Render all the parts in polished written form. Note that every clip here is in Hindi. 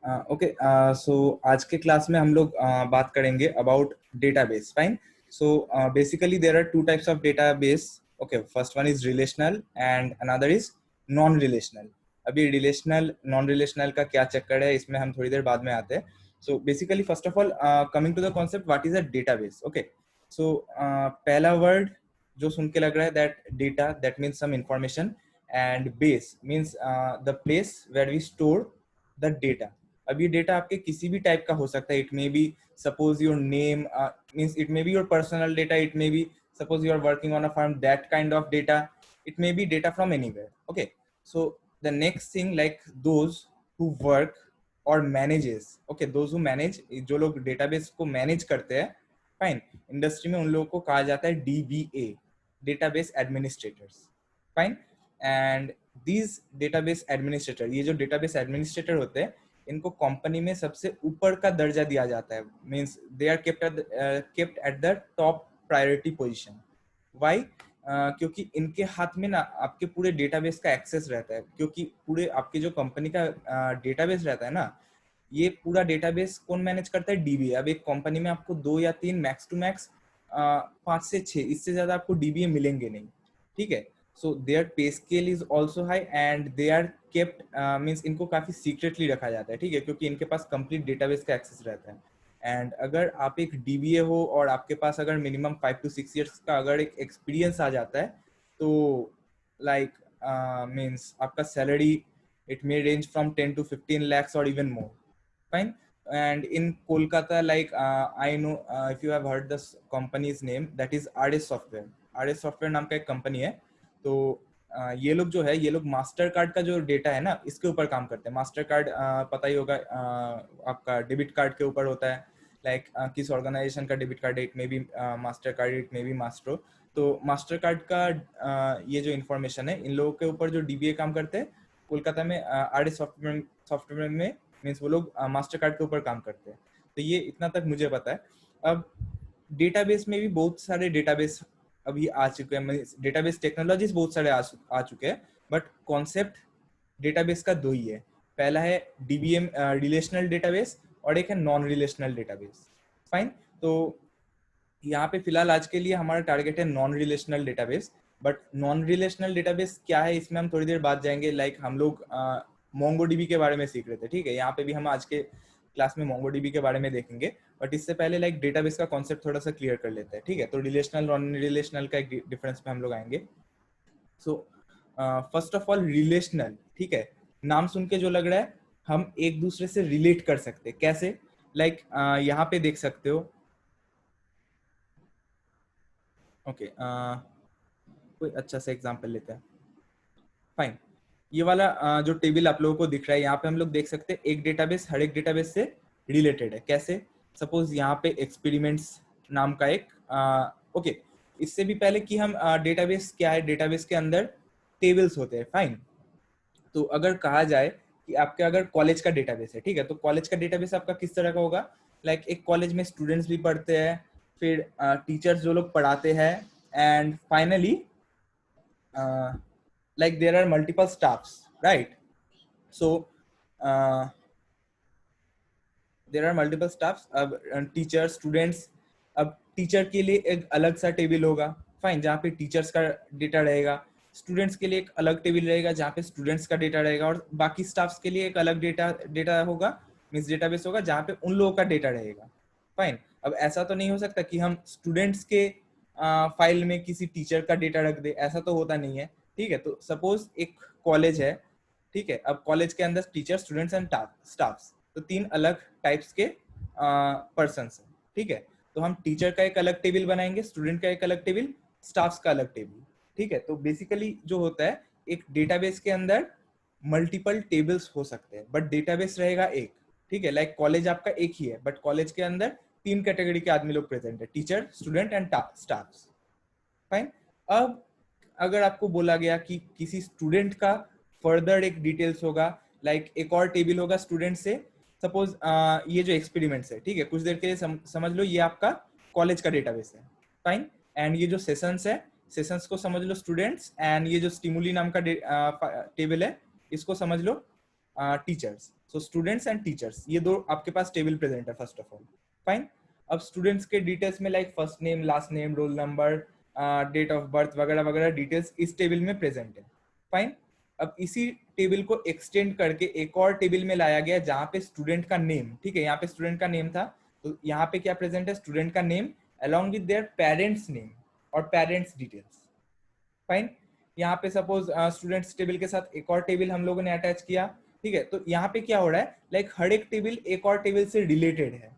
ओके, सो आज के क्लास में हम लोग बात करेंगे about database. Fine. So basically there are two types of database. Okay, first one is relational and another is non relational. अभी रिलेशनल नॉन रिलेशनल का क्या चक्कर है इसमें हम थोड़ी देर बाद में आते हैं. So basically first of all coming to the concept what is a database. Okay, so पहला वर्ड जो सुन के लग रहा है that data that means some information and base means the place where we store the data. अब ये डेटा आपके किसी भी टाइप का हो सकता है. It may be suppose your name means it may be your personal data. It may be suppose you are working on a firm that kind of data. It may be data from anywhere. Okay, so the next thing like those who work और manages. Okay, those who manage, जो लोग डेटाबेस को मैनेज करते हैं, फाइन, इंडस्ट्री में उन लोगों को कहा जाता है dBA, database administrators. Fine. And these database administrator, ये जो डेटाबेस एडमिनिस्ट्रेटर होते हैं, इनको कंपनी में सबसे ऊपर का दर्जा दिया जाता है. Means they are kept at the top priority position. Why? क्योंकि इनके हाथ में ना आपके पूरे डेटाबेस का एक्सेस रहता है. क्योंकि पूरे आपके जो कंपनी का डेटाबेस रहता है ना, ये पूरा डेटाबेस कौन मैनेज करता है? डीबीए. अब एक कंपनी में आपको 2 या 3 मैक्स टू मैक्स 5 से 6, इससे ज्यादा आपको डीबीए मिलेंगे नहीं. ठीक है. So their pay scale is also high and they are kept means इनको काफी secretly रखा जाता है. ठीक है, क्योंकि इनके पास complete database का access रहता है. एंड अगर आप एक DBA हो और आपके पास अगर मिनिमम 5 to 6 years का अगर एक एक्सपीरियंस आ जाता है, तो लाइक मीन्स आपका salary it may range from 10 to 15 lakhs or even more. Fine. And in Kolkata, like I know if you have heard this company's name, that is RS Software. RS Software नाम का एक कंपनी है. तो ये लोग जो है, ये लोग मास्टर कार्ड का जो डेटा है ना, इसके ऊपर काम करते हैं. मास्टर कार्ड पता ही होगा, आपका डेबिट कार्ड के ऊपर होता है. लाइक किस ऑर्गेनाइजेशन का डेबिट कार्ड है, it may B master card, it may B maestro. तो मास्टर कार्ड का ये जो इन्फॉर्मेशन है, इन लोगों के ऊपर जो डीबीए काम करते हैं कोलकाता में, आरएस सॉफ्टवेयर में, मीन्स वो लोग मास्टर कार्ड के ऊपर काम करते हैं. तो ये इतना तक मुझे पता है. अब डेटाबेस में भी बहुत सारे डेटाबेस अभी आ चुके हैं. डेटाबेस टेक्नोलॉजीज बहुत सारे आ चुके हैं, बट कॉन्सेप्ट डेटाबेस का दो ही है. पहला है डीबीएम रिलेशनल डेटाबेस और एक है नॉन रिलेशनल डेटाबेस. फाइन. तो यहाँ पे फिलहाल आज के लिए हमारा टारगेट है non relational database. But non relational database क्या है इसमें हम थोड़ी देर बाद जाएंगे. लाइक हम लोग मोंगोडीबी के बारे में सीख रहे थे. ठीक है, यहाँ पे भी हम आज के क्लास में मोंगोडीबी के बारे में देखेंगे. बट इससे पहले लाइक डेटाबेस का कॉन्सेप्ट थोड़ा सा क्लियर कर लेते हैं. ठीक है, तो रिलेशनल नॉन रिलेशनल का एक डिफरेंस पे हम लोग आएंगे. So first of all relational. ठीक है, नाम सुन के जो लग रहा है हम एक दूसरे से रिलेट कर सकते हैं. कैसे? लाइक यहाँ पे देख सकते हो. ओके, कोई अच्छा सा एग्जांपल लेते हैं. फाइन. ये वाला जो टेबल आप लोगों को दिख रहा है, यहाँ पे हम लोग देख सकते हैं एक डेटाबेस हर एक डेटाबेस से रिलेटेड है. कैसे? सपोज यहाँ पे एक्सपेरिमेंट्स नाम का एक ओके, इससे भी पहले कि हम डेटाबेस क्या है, डेटाबेस के अंदर टेबल्स होते हैं. फाइन. तो अगर कहा जाए कि आपके अगर कॉलेज का डेटाबेस है, ठीक है, तो कॉलेज का डेटाबेस आपका किस तरह का होगा? लाइक एक कॉलेज में स्टूडेंट्स भी पढ़ते हैं, फिर टीचर्स जो लोग पढ़ाते हैं, and finally like there are multiple staffs, right? So there are multiple staffs. अब टीचर स्टूडेंट्स, अब टीचर के लिए एक अलग सा टेबल होगा. फाइन, जहाँ पे टीचर्स का डेटा रहेगा. स्टूडेंट्स के लिए एक अलग टेबल रहेगा जहाँ पे स्टूडेंट्स का डेटा रहेगा. और बाकी स्टाफ्स के लिए एक अलग डेटा होगा, मीन्स डेटाबेस होगा जहाँ पे उन लोगों का डेटा रहेगा. फाइन. अब ऐसा तो नहीं हो सकता कि हम स्टूडेंट्स के फाइल में किसी टीचर का डेटा रख दे. ऐसा तो होता नहीं है. ठीक है, तो सपोज एक कॉलेज है. ठीक है, अब कॉलेज के अंदर टीचर, स्टूडेंट्स एंड स्टाफ्स, तो 3 अलग टाइप्स के पर्सन्स हैं. ठीक है, तो हम टीचर का एक अलग टेबल बनाएंगे, स्टूडेंट का एक अलग टेबल, स्टाफ्स का अलग टेबल. ठीक है, तो बेसिकली जो होता है, एक डेटाबेस के अंदर मल्टीपल टेबल्स हो सकते हैं, बट डेटाबेस रहेगा एक. ठीक है, लाइक कॉलेज आपका एक ही है, बट कॉलेज के अंदर 3 कैटेगरी के आदमी लोग प्रेजेंट है, teacher, student and staffs. Fine. अब अगर आपको बोला गया कि किसी स्टूडेंट का फर्दर एक डिटेल्स होगा, लाइक एक और टेबल होगा स्टूडेंट से. सपोज ये जो एक्सपेरिमेंट्स है, ठीक है, कुछ देर के लिए समझ लो ये आपका कॉलेज का डेटाबेस है. फाइन. एंड ये जो सेशंस है, सेशंस को समझ लो स्टूडेंट्स. एंड ये जो स्टिमुली नाम का टेबल है, इसको समझ लो teachers, so students and teachers, ये दो आपके पास टेबल प्रेजेंट है फर्स्ट ऑफ ऑल, फाइन। अब स्टूडेंट्स के डिटेल्स में like first name, last name, roll number, date of birth वगैरह वगैरह डिटेल्स इस टेबल में प्रेजेंट है, फाइन। अब इसी टेबल को एक्सटेंड करके एक और टेबल में लाया गया जहां पे स्टूडेंट का नेम, ठीक है, यहाँ पे स्टूडेंट का नेम था, तो यहाँ पे क्या प्रेजेंट है, स्टूडेंट का name along with their parents name और पेरेंट्स डिटेल्स, फाइन। यहाँ पे सपोज स्टूडेंट्स टेबल के साथ एक और टेबल हम लोगों ने अटैच किया, ठीक है, तो यहाँ पे क्या हो रहा है, लाइक हर एक टेबल एक और टेबल से रिलेटेड है,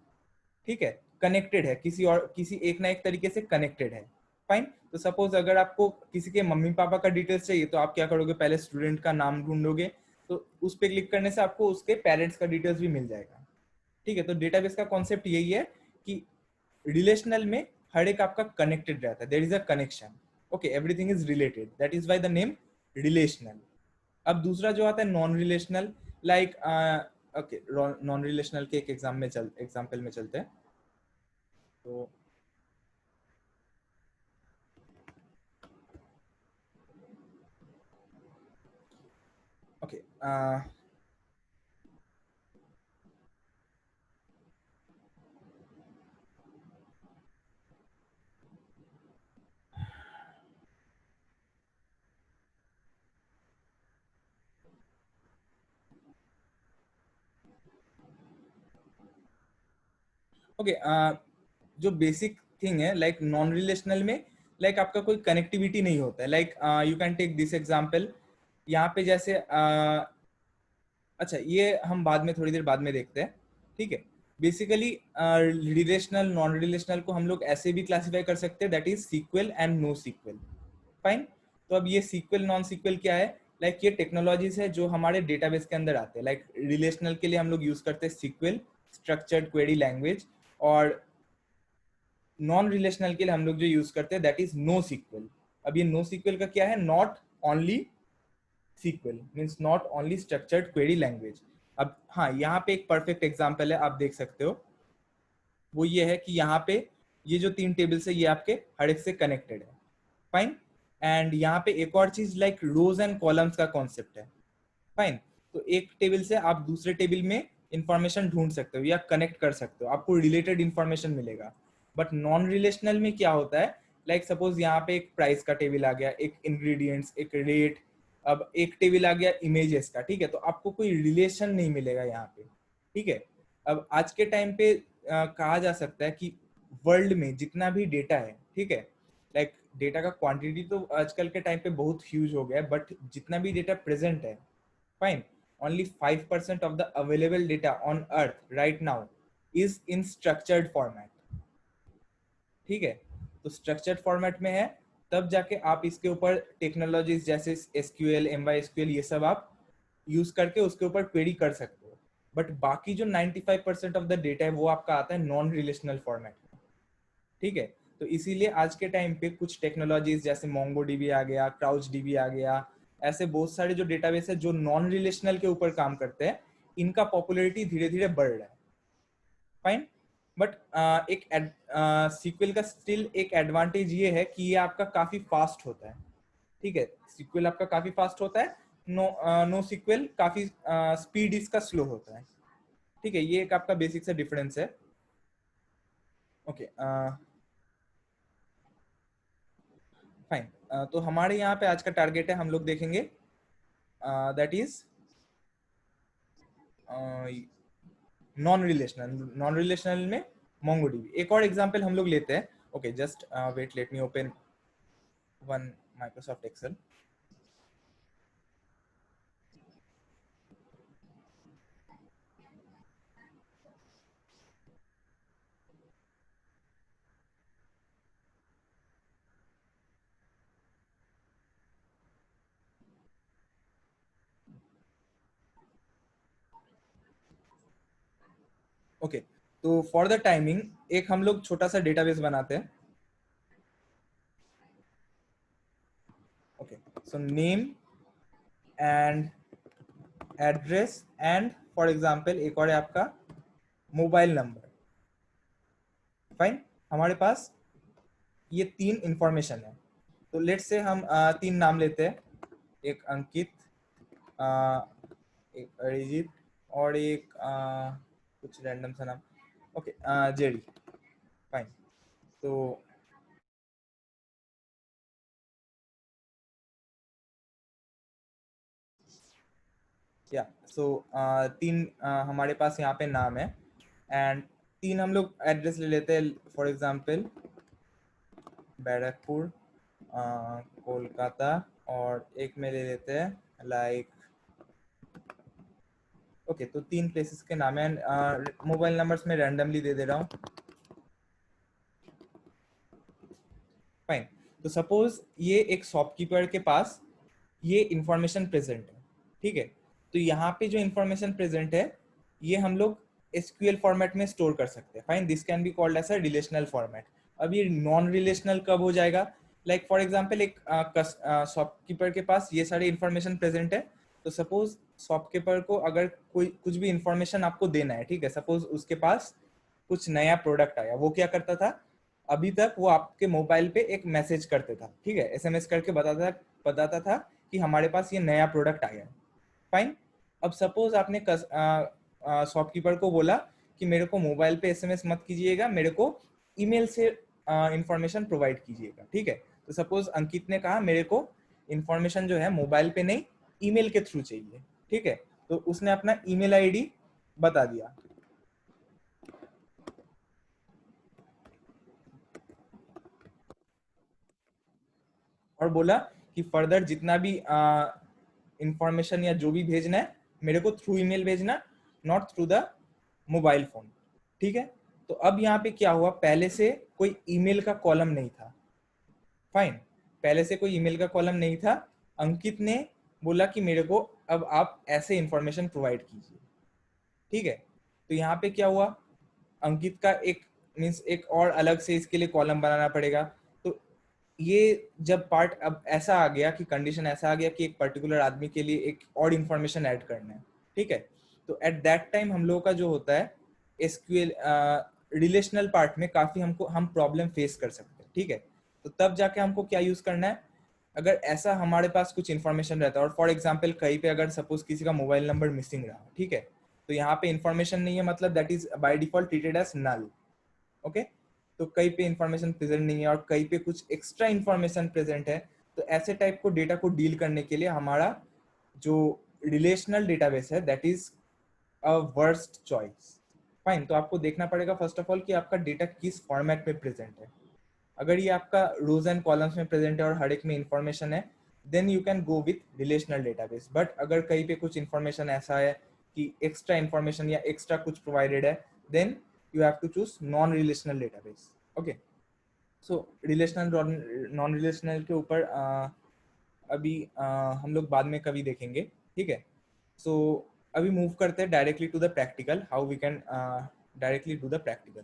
ठीक है, कनेक्टेड है, किसी एक ना एक तरीके से कनेक्टेड है, फाइन। तो सपोज अगर आपको किसी के मम्मी पापा का डिटेल्स चाहिए तो आप क्या करोगे, पहले स्टूडेंट का नाम ढूंढोगे, तो उस पर क्लिक करने से आपको उसके पेरेंट्स का डिटेल्स भी मिल जाएगा, ठीक है। तो डेटाबेस का कॉन्सेप्ट यही है कि रिलेशनल में हर एक आपका कनेक्टेड रहता है, there is a connection, okay, everything is related, that is why the name relational. अब दूसरा जो आता है non relational, like okay, non relational के एक एग्जाम्पल में चलते हैं, तो ओके, ओके, जो बेसिक थिंग है लाइक नॉन रिलेशनल में, लाइक आपका कोई कनेक्टिविटी नहीं होता है, like you can take this example, यहाँ पे जैसे अच्छा ये हम बाद में थोड़ी देर बाद में देखते हैं, ठीक है। बेसिकली रिलेशनल नॉन रिलेशनल को हम लोग ऐसे भी क्लासिफाई कर सकते हैं, that is SQL and no SQL, fine. तो अब ये सीक्वल नॉन सीक्वल क्या है, लाइक ये टेक्नोलॉजीज है जो हमारे डेटाबेस के अंदर आते हैं, लाइक रिलेशनल के लिए हम लोग यूज करते हैं सीक्वल, स्ट्रक्चर्ड क्वेरी लैंग्वेज, और नॉन रिलेशनल के लिए हम लोग जो यूज करते हैं दैट इज नो सीक्वल। अब ये नो सीक्वल का क्या है, not only SQL means not only structured query language. अब हाँ, यहाँ पे एक परफेक्ट एग्जांपल है, आप देख सकते हो, वो ये है कि यहाँ पे ये जो तीन टेबल्स है ये आपके हर एक से कनेक्टेड है, फाइन। एंड यहाँ पे एक और चीज लाइक रोज एंड कॉलम्स का कॉन्सेप्ट है, फाइन। तो एक टेबल से आप दूसरे टेबल में इंफॉर्मेशन ढूंढ सकते हो या कनेक्ट कर सकते हो, आपको रिलेटेड इंफॉर्मेशन मिलेगा। बट नॉन रिलेशनल में क्या होता है, लाइक सपोज यहाँ पे एक प्राइस का टेबल आ गया, एक इंग्रेडिएंट्स, एक रेट, अब एक टेबल आ गया इमेजेस का, ठीक है, तो आपको कोई रिलेशन नहीं मिलेगा यहाँ पे, ठीक है। अब आज के टाइम पे कहा जा सकता है कि वर्ल्ड में जितना भी डेटा है, ठीक है, लाइक डेटा का क्वांटिटी तो आजकल के टाइम पे बहुत ह्यूज हो गया है, बट जितना भी डेटा प्रेजेंट है, fine, only 5% of the available data on earth right now is in structured format, ठीक है। तो स्ट्रक्चर्ड फॉर्मेट में है, तब जाके आप इसके ऊपर टेक्नोलॉजीज जैसे एसक्यूएल, MySQL, ये सब आप यूज करके उसके ऊपर क्वेरी कर सकते हो। बट बाकी जो 95% ऑफ द डेटा है वो आपका आता है नॉन रिलेशनल फॉर्मेट में, ठीक है। तो इसीलिए आज के टाइम पे कुछ टेक्नोलॉजीज जैसे मोंगोडीबी आ गया, क्राउच डीबी आ गया, ऐसे बहुत सारे जो डेटाबेस है जो नॉन रिलेशनल के ऊपर काम करते हैं, इनका पॉपुलैरिटी धीरे धीरे बढ़ रहा है, फाइन। बट एक सीक्वल का स्टिल एक एडवांटेज ये है कि ये आपका काफी फास्ट होता है, ठीक है, सीक्वल आपका काफी फास्ट होता है, नो सीक्वल काफी स्पीड इसका स्लो होता है, ठीक है। ये एक आपका बेसिक सा डिफरेंस है, ओके, फाइन। तो हमारे यहाँ पे आज का टारगेट है, हम लोग देखेंगे दैट इज नॉन रिलेशनल में मोंगोडीबी। एक और एग्जांपल हम लोग लेते हैं, okay, just wait, let me open one Microsoft Excel. Okay, तो फॉर द टाइमिंग एक हम लोग छोटा सा डेटाबेस बनाते हैं, okay, so name and address and for example एक और है आपका मोबाइल नंबर, फाइन। हमारे पास ये तीन इंफॉर्मेशन है, तो लेट से हम तीन नाम लेते हैं, एक अंकित, एक अरिजीत और एक कुछ रैंडम सा नाम, ओके जेडी, फाइन। तो या सो तीन हमारे पास यहाँ पे नाम है, एंड तीन हम लोग एड्रेस ले लेते हैं, फॉर एग्जांपल बैरकपुर, कोलकाता, और एक में ले लेते हैं लाइक, ओके तो तीन प्लेसेस के नाम है। मोबाइल नंबर्स में रैंडमली दे रहा हूँ, फाइन। तो सपोज ये एक शॉपकीपर के पास ये इंफॉर्मेशन प्रेजेंट है, ठीक है। तो यहाँ पे जो इंफॉर्मेशन प्रेजेंट है ये हम लोग एसक्यूएल फॉर्मेट में स्टोर कर सकते हैं, fine. This can be called as a relational format. अब ये नॉन रिलेशनल कब हो जाएगा? लाइक फॉर एग्जांपल एक शॉपकीपर के पास ये सारे इंफॉर्मेशन प्रेजेंट है, तो सपोज शॉपकीपर को अगर कोई कुछ भी इंफॉर्मेशन आपको देना है, ठीक है, सपोज उसके पास कुछ नया प्रोडक्ट आया, वो क्या करता था, अभी तक वो आपके मोबाइल पे एक मैसेज करते था, ठीक है, एसएमएस करके बताता था कि हमारे पास ये नया प्रोडक्ट आया है, फाइन। अब सपोज आपने शॉपकीपर को बोला कि मेरे को मोबाइल पे एसएमएस मत कीजिएगा, मेरे को ईमेल से इंफॉर्मेशन प्रोवाइड कीजिएगा, ठीक है। तो सपोज अंकित ने कहा मेरे को इंफॉर्मेशन जो है मोबाइल पे नहीं ईमेल के थ्रू चाहिए, ठीक है। तो उसने अपना ईमेल आईडी बता दिया और बोला कि फर्दर जितना भी इंफॉर्मेशन या जो भी भेजना है मेरे को थ्रू ईमेल भेजना, not through the mobile phone, ठीक है। तो अब यहाँ पे क्या हुआ, पहले से कोई ईमेल का कॉलम नहीं था, फाइन। पहले से कोई ईमेल का कॉलम नहीं था, अंकित ने बोला कि मेरे को अब आप ऐसे इंफॉर्मेशन प्रोवाइड कीजिए, ठीक है। तो यहाँ पे क्या हुआ, अंकित का एक मीन्स एक और अलग से इसके लिए कॉलम बनाना पड़ेगा। तो ये जब पार्ट अब ऐसा आ गया कि कंडीशन ऐसा आ गया कि एक पर्टिकुलर आदमी के लिए एक और इन्फॉर्मेशन ऐड करना है, ठीक है। तो एट दैट टाइम हम लोगों का जो होता है एसक्यूएल रिलेशनल पार्ट में काफी हम प्रॉब्लम फेस कर सकते हैं, ठीक है। तो तब जाके हमको क्या यूज करना है, अगर ऐसा हमारे पास कुछ इन्फॉर्मेशन रहता है और फॉर एग्जाम्पल कहीं पे अगर सपोज किसी का मोबाइल नंबर मिसिंग रहा, ठीक है, तो यहाँ पे इन्फॉर्मेशन नहीं है, मतलब that is by default treated as null, okay. तो कहीं पे इंफॉर्मेशन प्रेजेंट नहीं है और कहीं पे कुछ एक्स्ट्रा इंफॉर्मेशन प्रेजेंट है, तो ऐसे टाइप को डेटा को डील करने के लिए हमारा जो रिलेशनल डेटाबेस है that is a worst choice, fine. तो आपको देखना पड़ेगा फर्स्ट ऑफ ऑल कि आपका डेटा किस फॉर्मेट में प्रेजेंट है। अगर ये आपका रोज एंड कॉलम्स में प्रेजेंट है और हर एक में इंफॉर्मेशन है, then you can go with relational database. But अगर कहीं पे कुछ इंफॉर्मेशन ऐसा है कि एक्स्ट्रा इंफॉर्मेशन या एक्स्ट्रा कुछ प्रोवाइडेड है, then you have to choose non-relational database, okay। so relational non relational के ऊपर अभी हम लोग बाद में कभी देखेंगे, ठीक है। so अभी मूव करते हैं directly to the practical, how we can directly do the practical,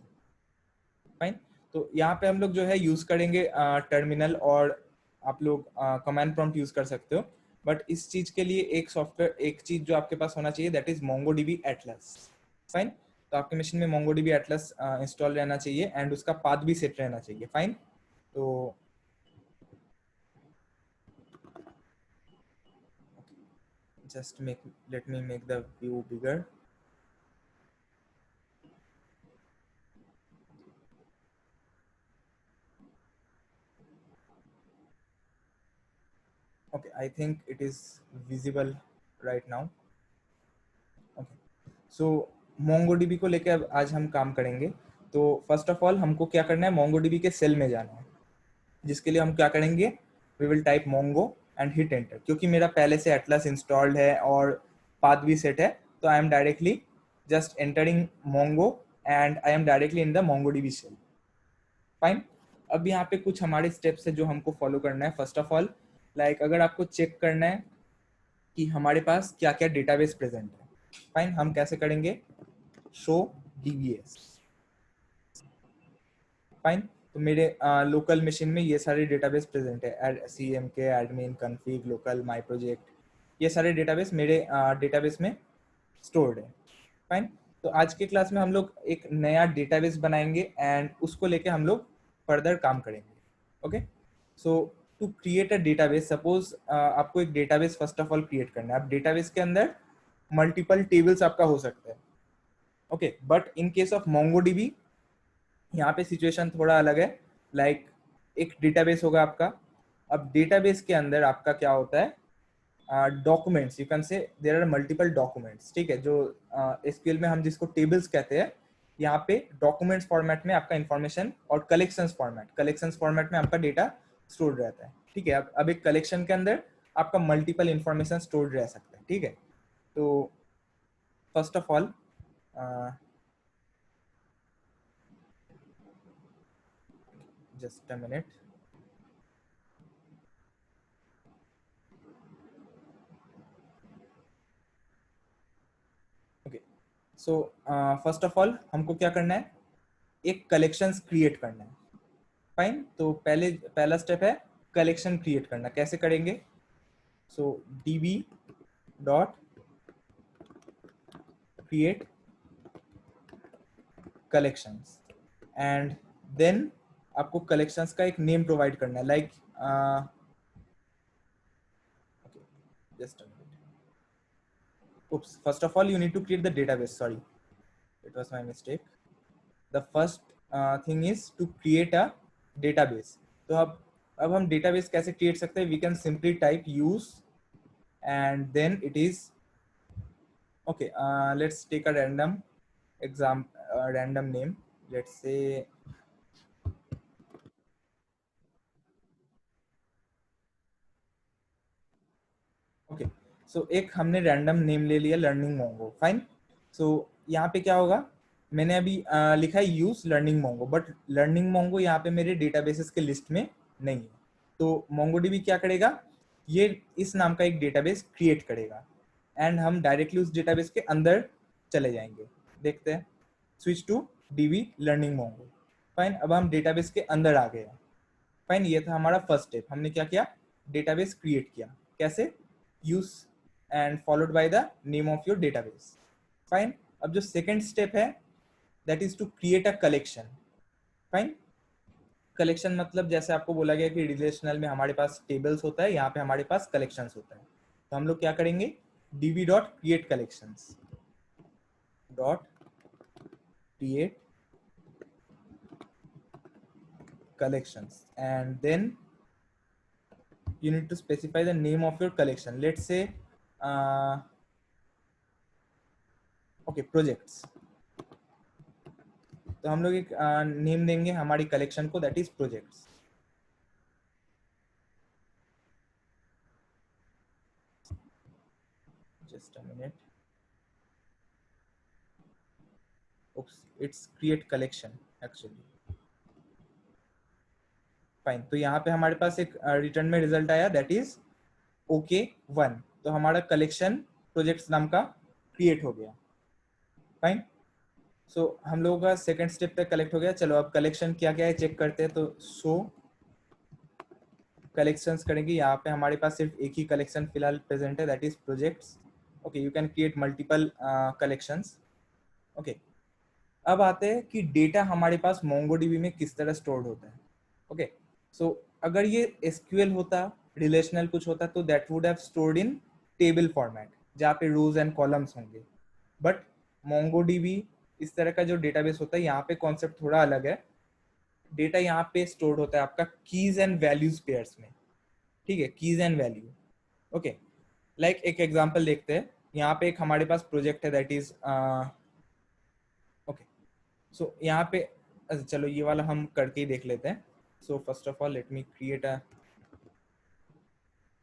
fine. तो यहाँ पे हम लोग जो है यूज करेंगे टर्मिनल, और आप लोग कमांड प्रॉम्प्ट यूज कर सकते हो। बट इस चीज के लिए एक सॉफ्टवेयर, एक चीज जो आपके पास होना चाहिए that is MongoDB Atlas, fine. तो आपके मशीन में मोंगोडीबी एटलस इंस्टॉल रहना चाहिए एंड उसका पाथ भी सेट रहना चाहिए, फाइन। तो just make let me make the view bigger, okay, I think it is visible right now, okay। So MongoDB को लेकर अब आज हम काम करेंगे। तो फर्स्ट ऑफ ऑल हमको क्या करना है, मोंगोडीबी के सेल में जाना है, जिसके लिए हम क्या करेंगे, we will type Mongo and hit enter. क्योंकि मेरा पहले से एटलस इंस्टॉल्ड है और पाथ भी सेट है, तो I am directly just entering Mongo and I am directly in the MongoDB shell, fine. अब यहाँ पे कुछ हमारे स्टेप्स है जो हमको फॉलो करना है। फर्स्ट ऑफ ऑल लाइक अगर आपको चेक करना है कि हमारे पास क्या क्या डेटाबेस प्रेजेंट है, फाइन, हम कैसे करेंगे, शो डीबीएस, फाइन। तो मेरे लोकल मशीन में ये सारे डेटाबेस प्रेजेंट है, सी एम के, admin, config, local, my project, ये सारे डेटाबेस मेरे डेटाबेस में स्टोर्ड है, फाइन। तो आज के क्लास में हम लोग एक नया डेटाबेस बनाएंगे एंड उसको लेके हम लोग फर्दर काम करेंगे, okay. So to create a database, suppose आपको एक database first of all create करना है। अब डेटाबेस के अंदर मल्टीपल टेबल्स आपका हो सकता है। Okay, but in case of MongoDB यहाँ पे सिचुएशन थोड़ा अलग है। लाइक एक डेटाबेस होगा आपका, अब डेटाबेस के अंदर आपका क्या होता है, documents, you can say there are multiple documents, ठीक है, जो एसक्यूएल में हम जिसको टेबल्स कहते हैं, यहाँ पे डॉक्यूमेंट्स फॉर्मेट में आपका इंफॉर्मेशन और कलेक्शंस फॉर्मेट में आपका डेटा स्टोर रहता है, ठीक है। अब एक कलेक्शन के अंदर आपका मल्टीपल इंफॉर्मेशन स्टोर रह सकता है, ठीक है। तो first of all just a minute, okay. So first of all हमको क्या करना है, एक कलेक्शंस क्रिएट करना है, फाइन। तो पहला स्टेप है कलेक्शन क्रिएट करना। कैसे करेंगे, so db dot create collections and then आपको कलेक्शंस का एक नेम प्रोवाइड करना है, like just oops, first of all you need to create the database, sorry, it was my mistake. The first thing is to create a database. तो अब हम database कैसे create सकते हैं, we can simply type use and then it is okay, let's take a random random name, let's say okay. So एक हमने रैंडम नेम ले लिया लर्निंग मोंगो, फाइन। सो यहाँ पे क्या होगा, मैंने अभी लिखा है use learning Mongo, but learning Mongo यहाँ पे मेरे डेटाबेसेस के लिस्ट में नहीं है। तो मोंगोडीबी क्या करेगा, ये इस नाम का एक डेटाबेस क्रिएट करेगा एंड हम डायरेक्टली उस डेटाबेस के अंदर चले जाएंगे। देखते हैं, switch to DB learning Mongo, fine. अब हम डेटाबेस के अंदर आ गए हैं, फाइन। ये था हमारा फर्स्ट स्टेप, हमने क्या किया, डेटाबेस क्रिएट किया। कैसे, use and followed by the name of your database, fine. अब जो सेकंड स्टेप है that is to create a collection, fine. Collection मतलब जैसे आपको बोला गया कि रिलेशनल में हमारे पास टेबल्स होता है, यहाँ पे हमारे पास कलेक्शंस होता है। तो हम लोग क्या करेंगे, db dot create collections dot create collections and then you need to specify the name of your collection, let's say okay projects। तो हम लोग एक नेम देंगे हमारी कलेक्शन को, that is projects. Just a minute, oops, it's create collection actually, fine. तो यहाँ पे हमारे पास एक रिटर्न में रिजल्ट आया दैट इज ओके 1। तो हमारा कलेक्शन प्रोजेक्ट्स नाम का क्रिएट हो गया, फाइन। सो हम लोगों का सेकंड स्टेप पे कलेक्ट हो गया। चलो अब कलेक्शन क्या क्या है चेक करते हैं। तो सो कलेक्शंस करेंगे, यहाँ पे हमारे पास सिर्फ एक ही कलेक्शन फिलहाल प्रेजेंट है that is projects. Okay, you can create multiple collections. Okay, अब आते हैं कि डेटा हमारे पास मोंगोडीबी में किस तरह स्टोर्ड होता है। ओके, सो अगर ये एसक्यूएल होता, रिलेशनल कुछ होता, तो that would have stored in table format जहाँ पे रोज एंड कॉलम्स होंगे। बट मोंगोडीबी इस तरह का जो डेटाबेस होता है, यहाँ पे कॉन्सेप्ट थोड़ा अलग है। डेटा यहाँ पे स्टोर्ड होता है आपका कीज एंड वैल्यूज पेयर्स में, ठीक है, keys and value. Okay, like एक एग्जांपल देखते हैं। यहाँ पे एक हमारे पास प्रोजेक्ट है दैट इज ओके। सो यहाँ पे अच्छा चलो ये वाला हम करके ही देख लेते हैं। So first of all let me create a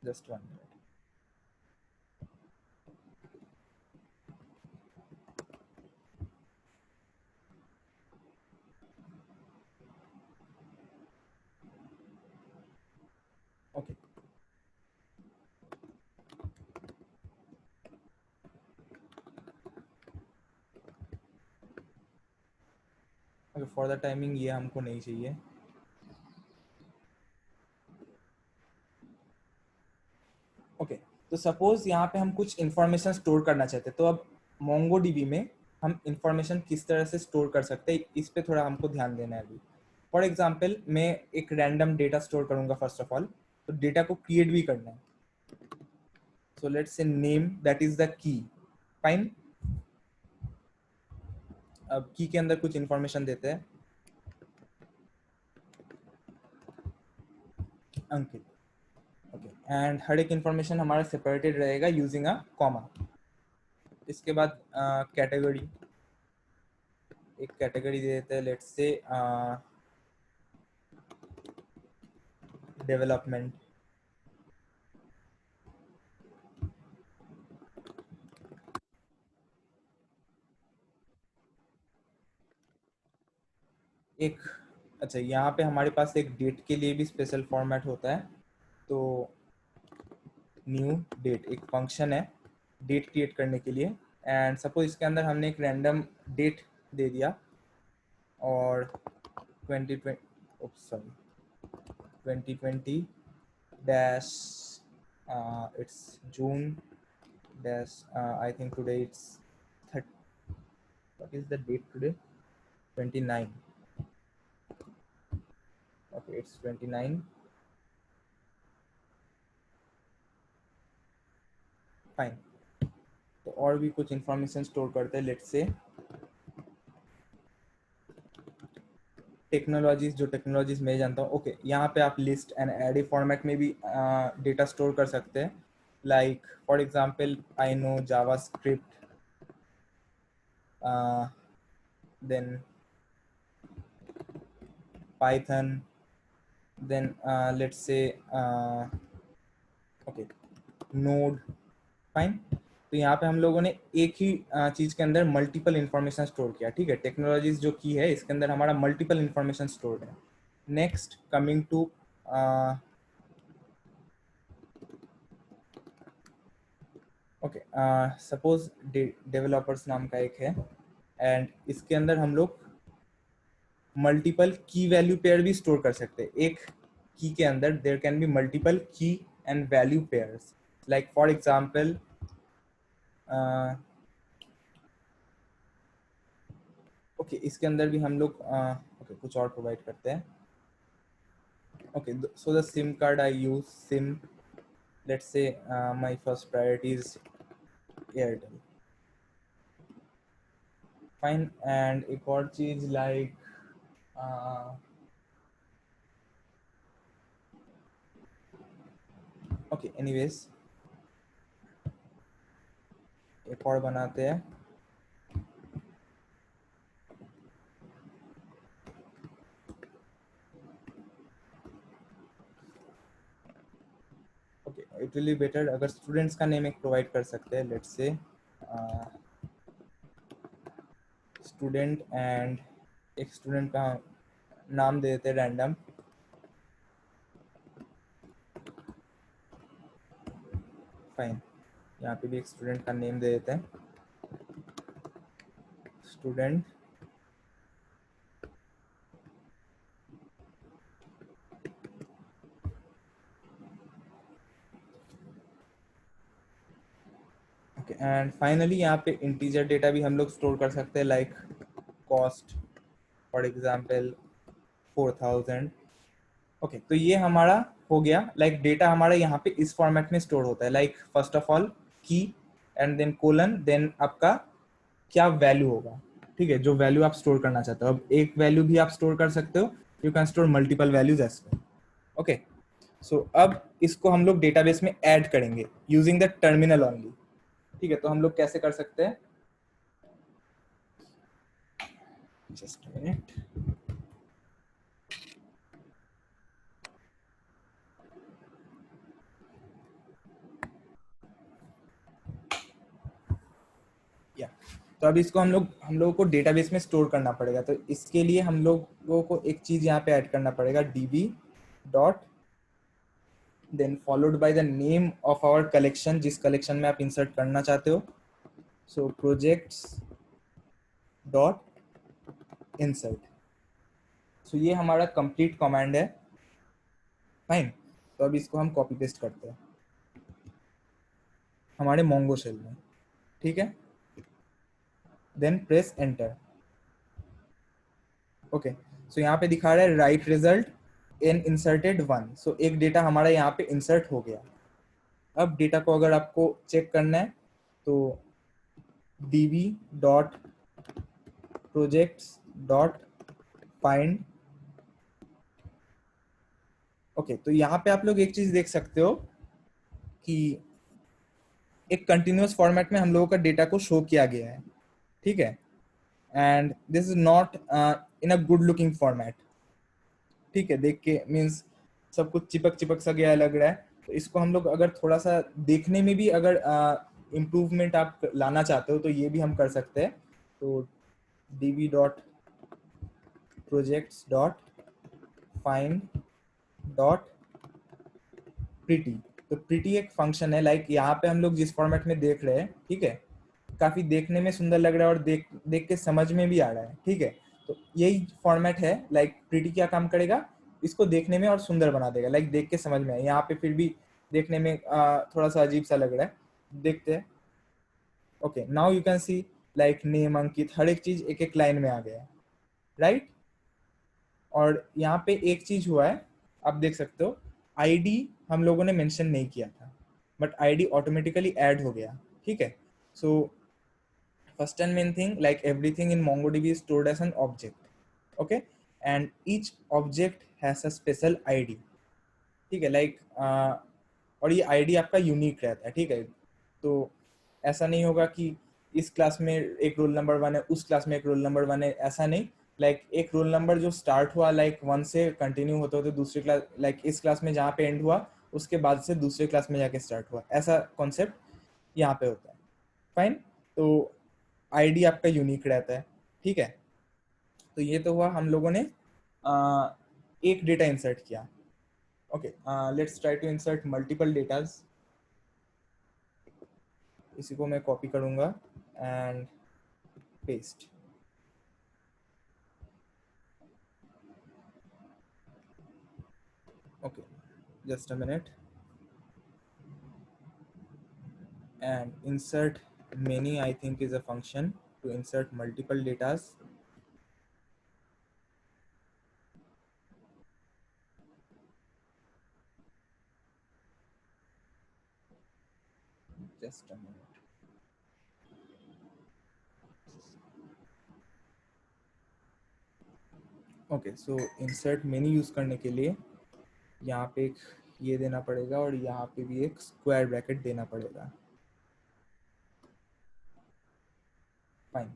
just 1 minute. Okay, okay, for the timing ये हमको नहीं चाहिए। ओके, तो सपोज यहाँ पे हम कुछ इंफॉर्मेशन स्टोर करना चाहते हैं, तो अब मोंगोडीबी में हम इंफॉर्मेशन किस तरह से स्टोर कर सकते हैं, इस पे थोड़ा हमको ध्यान देना है अभी। फॉर एग्जाम्पल मैं एक रैंडम डेटा स्टोर करूंगा फर्स्ट ऑफ ऑल, तो डेटा को क्रिएट भी करना है। So let's say name that is the key, fine. अब की के अंदर कुछ इंफॉर्मेशन देते हैं, अंकित, ओके, एंड हर एक इंफॉर्मेशन हमारा सेपरेटेड रहेगा यूजिंग अ कॉमा। इसके बाद कैटेगरी, एक कैटेगरी दे देते हैं, लेट्स से डेवलपमेंट। एक, अच्छा, यहाँ पे हमारे पास एक डेट के लिए भी स्पेशल फॉर्मेट होता है, तो न्यू डेट एक फंक्शन है डेट क्रिएट करने के लिए, एंड सपोज इसके अंदर हमने एक रैंडम डेट दे दिया और 2020 dash it's June dash I think today it's 30, what is the date today, 29, okay it's 29, fine. तो और भी कुछ इंफॉर्मेशन स्टोर करते हैं, लेट्स से टेक्नोलॉजीज, जो टेक्नोलॉजीज मैं जानता हूँ, ओके, यहाँ पे आप लिस्ट एंड एरे फॉर्मेट में भी डेटा स्टोर कर सकते हैं, like for example I know JavaScript, then Python, then let's say okay Node, fine. तो यहाँ पे हम लोगों ने एक ही चीज के अंदर मल्टीपल इंफॉर्मेशन स्टोर किया, ठीक है, टेक्नोलॉजीज जो की है इसके अंदर हमारा मल्टीपल इंफॉर्मेशन स्टोर है। Next coming to okay, suppose developers नाम का एक है, एंड इसके अंदर हम लोग मल्टीपल की वैल्यू पेयर भी स्टोर कर सकते हैं। एक की के अंदर देयर कैन बी मल्टीपल की and value pairs, like for example okay, इसके अंदर भी हम लोग ओके कुछ और प्रोवाइड करते हैं। Okay, so the SIM card I use, SIM, let's say my first priority is Airtel, fine, and एक और चीज like okay, anyways एक और बनाते हैं, okay, it will be better अगर स्टूडेंट्स का नेम एक प्रोवाइड कर सकते हैं, लेट्स से स्टूडेंट, एंड एक स्टूडेंट का नाम दे देते हैं रैंडम, फाइन, यहाँ पे भी एक स्टूडेंट का नेम दे देते हैं, स्टूडेंट, ओके, एंड फाइनली यहाँ पे इंटीजर डेटा भी हम लोग स्टोर कर सकते हैं, like cost for example 4000, okay, तो ये हमारा हो गया, लाइक डेटा हमारा यहाँ पे इस फॉर्मेट में स्टोर होता है, लाइक फर्स्ट ऑफ ऑल की एंड देन कोलन, देन आपका क्या वैल्यू होगा, ठीक है, जो वैल्यू आप स्टोर करना चाहते हो। अब एक वैल्यू भी आप स्टोर कर सकते हो, you can store multiple values as well, okay. So अब इसको हम लोग डेटाबेस में ऐड करेंगे यूजिंग द टर्मिनल ओनली, ठीक है, तो हम लोग कैसे कर सकते हैं, जस्ट मिनट, या तो अब इसको हम लोगों को डेटाबेस में स्टोर करना पड़ेगा, तो इसके लिए हम लोगों को एक चीज यहाँ पे ऐड करना पड़ेगा, db dot then followed by the name of our collection, जिस कलेक्शन में आप इंसर्ट करना चाहते हो, so projects dot insert. So ये हमारा कंप्लीट कमांड है, फाइन। तो अब इसको हम कॉपी पेस्ट करते हैं हमारे मोंगो शेल में, ठीक है, देन प्रेस एंटर, ओके। सो यहाँ पे दिखा रहा है राइट रिजल्ट इन इंसर्टेड 1, सो एक डेटा हमारा यहाँ पे इंसर्ट हो गया। अब डेटा को अगर आपको चेक करना है तो db dot projects dot find। Okay, तो यहाँ पे आप लोग एक चीज देख सकते हो कि एक कंटिन्यूअस फॉर्मेट में हम लोगों का डेटा को शो किया गया है, ठीक है। And this is not in a good looking format, ठीक है। देख के मीन्स सब कुछ चिपक चिपक सा गया लग रहा है। तो इसको हम लोग अगर थोड़ा सा देखने में भी अगर इम्प्रूवमेंट आप लाना चाहते हो तो ये भी हम कर सकते हैं। तो db dot projects dot find dot pretty. तो प्रिटी एक फंक्शन है, लाइक यहाँ पे हम लोग जिस फॉर्मेट में देख रहे हैं, ठीक है, काफी देखने में सुंदर लग रहा है और देख देख के समझ में भी आ रहा है, ठीक है। तो यही फॉर्मेट है, लाइक प्रिटी क्या काम करेगा, इसको देखने में और सुंदर बना देगा, लाइक देख के समझ में आए। यहाँ पे फिर भी देखने में थोड़ा सा अजीब सा लग रहा है, देखते हैं। Okay, now you can see like name, Ankit, हर एक चीज एक एक लाइन में आ गया है, राइट। और यहाँ पे एक चीज हुआ है, आप देख सकते हो, आईडी हम लोगों ने मेंशन नहीं किया था, बट आईडी ऑटोमेटिकली ऐड हो गया, ठीक है। सो first and main thing, like everything in MongoDB is stored as an object, okay, and each object has a special ID, ठीक है, लाइक और ये आईडी आपका यूनिक रहता है, ठीक है। तो ऐसा नहीं होगा कि इस क्लास में एक रोल नंबर 1 है, उस क्लास में एक रोल नंबर 1 है, ऐसा नहीं। लाइक एक रोल नंबर जो स्टार्ट हुआ लाइक 1 से कंटिन्यू होते होते दूसरी क्लास, लाइक इस क्लास में जहाँ पे एंड हुआ उसके बाद से दूसरे क्लास में जाके स्टार्ट हुआ, ऐसा कॉन्सेप्ट यहाँ पे होता है, फाइन। तो आईडी आपका यूनिक रहता है, ठीक है। तो ये तो हुआ, हम लोगों ने एक डेटा इंसर्ट किया। Okay, let's try to insert multiple datas. इसी को मैं कॉपी करूंगा and paste. Okay, just a minute. And insert many I think is a function to insert multiple datas। just a minute। Okay, so insert many use करने के लिए यहाँ पे एक ये देना पड़ेगा और यहाँ पे भी एक स्क्वायर ब्रैकेट देना पड़ेगा, fine.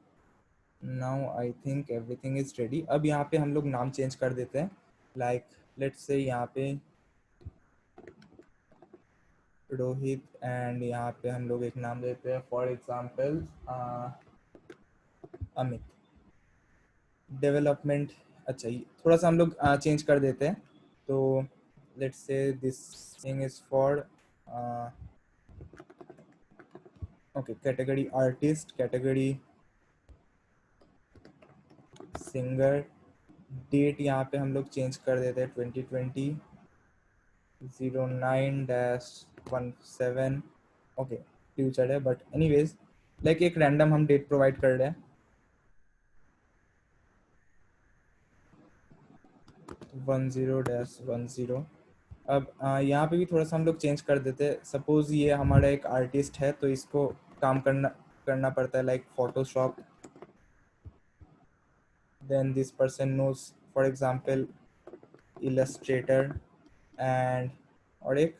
Now I think everything is ready. अब यहाँ पे हम लोग नाम चेंज कर देते हैं, लाइक लेट्स से यहाँ पे रोहित, एंड यहाँ पे हम लोग एक नाम देते हैं फॉर एग्जाम्पल अमित। डेवलपमेंट, अच्छा ये थोड़ा सा हम लोग चेंज कर देते हैं। तो let's say this thing is for okay, category artist, category singer, date यहाँ पे हम लोग चेंज कर देते हैं 2020 09-17। ओके, फ्यूचर है बट एनीवेज, लाइक एक रैंडम हम डेट प्रोवाइड कर रहे हैं 10-10। अब यहाँ पे भी थोड़ा सा हम लोग चेंज कर देते हैं। सपोज ये हमारा एक आर्टिस्ट है तो इसको काम करना करना पड़ता है like Photoshop, then this person knows for example Illustrator, and और एक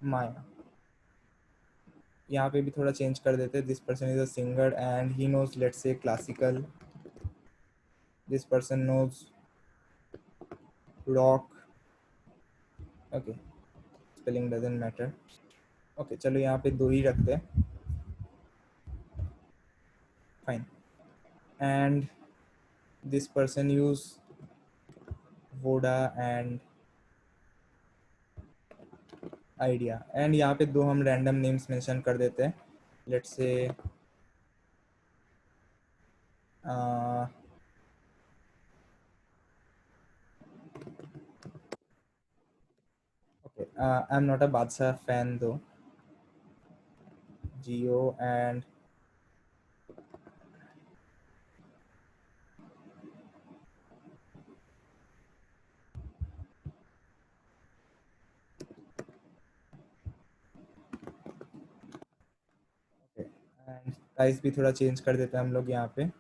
माया। यहाँ पे भी थोड़ा चेंज कर देते हैं, this person is a singer and he knows let's say classical, this person knows rock. Okay, spelling doesn't matter. Okay, चलो यहाँ पे दो ही रखते हैं, fine. And this person use Voda and Idea, and यहाँ पे दो हम रैंडम नेम्स मेंशन कर देते हैं, let's say okay, I am not a बादशाह फैन दो, जियो, एंड साइज भी थोड़ा चेंज कर देते हैं हम लोग यहाँ पे.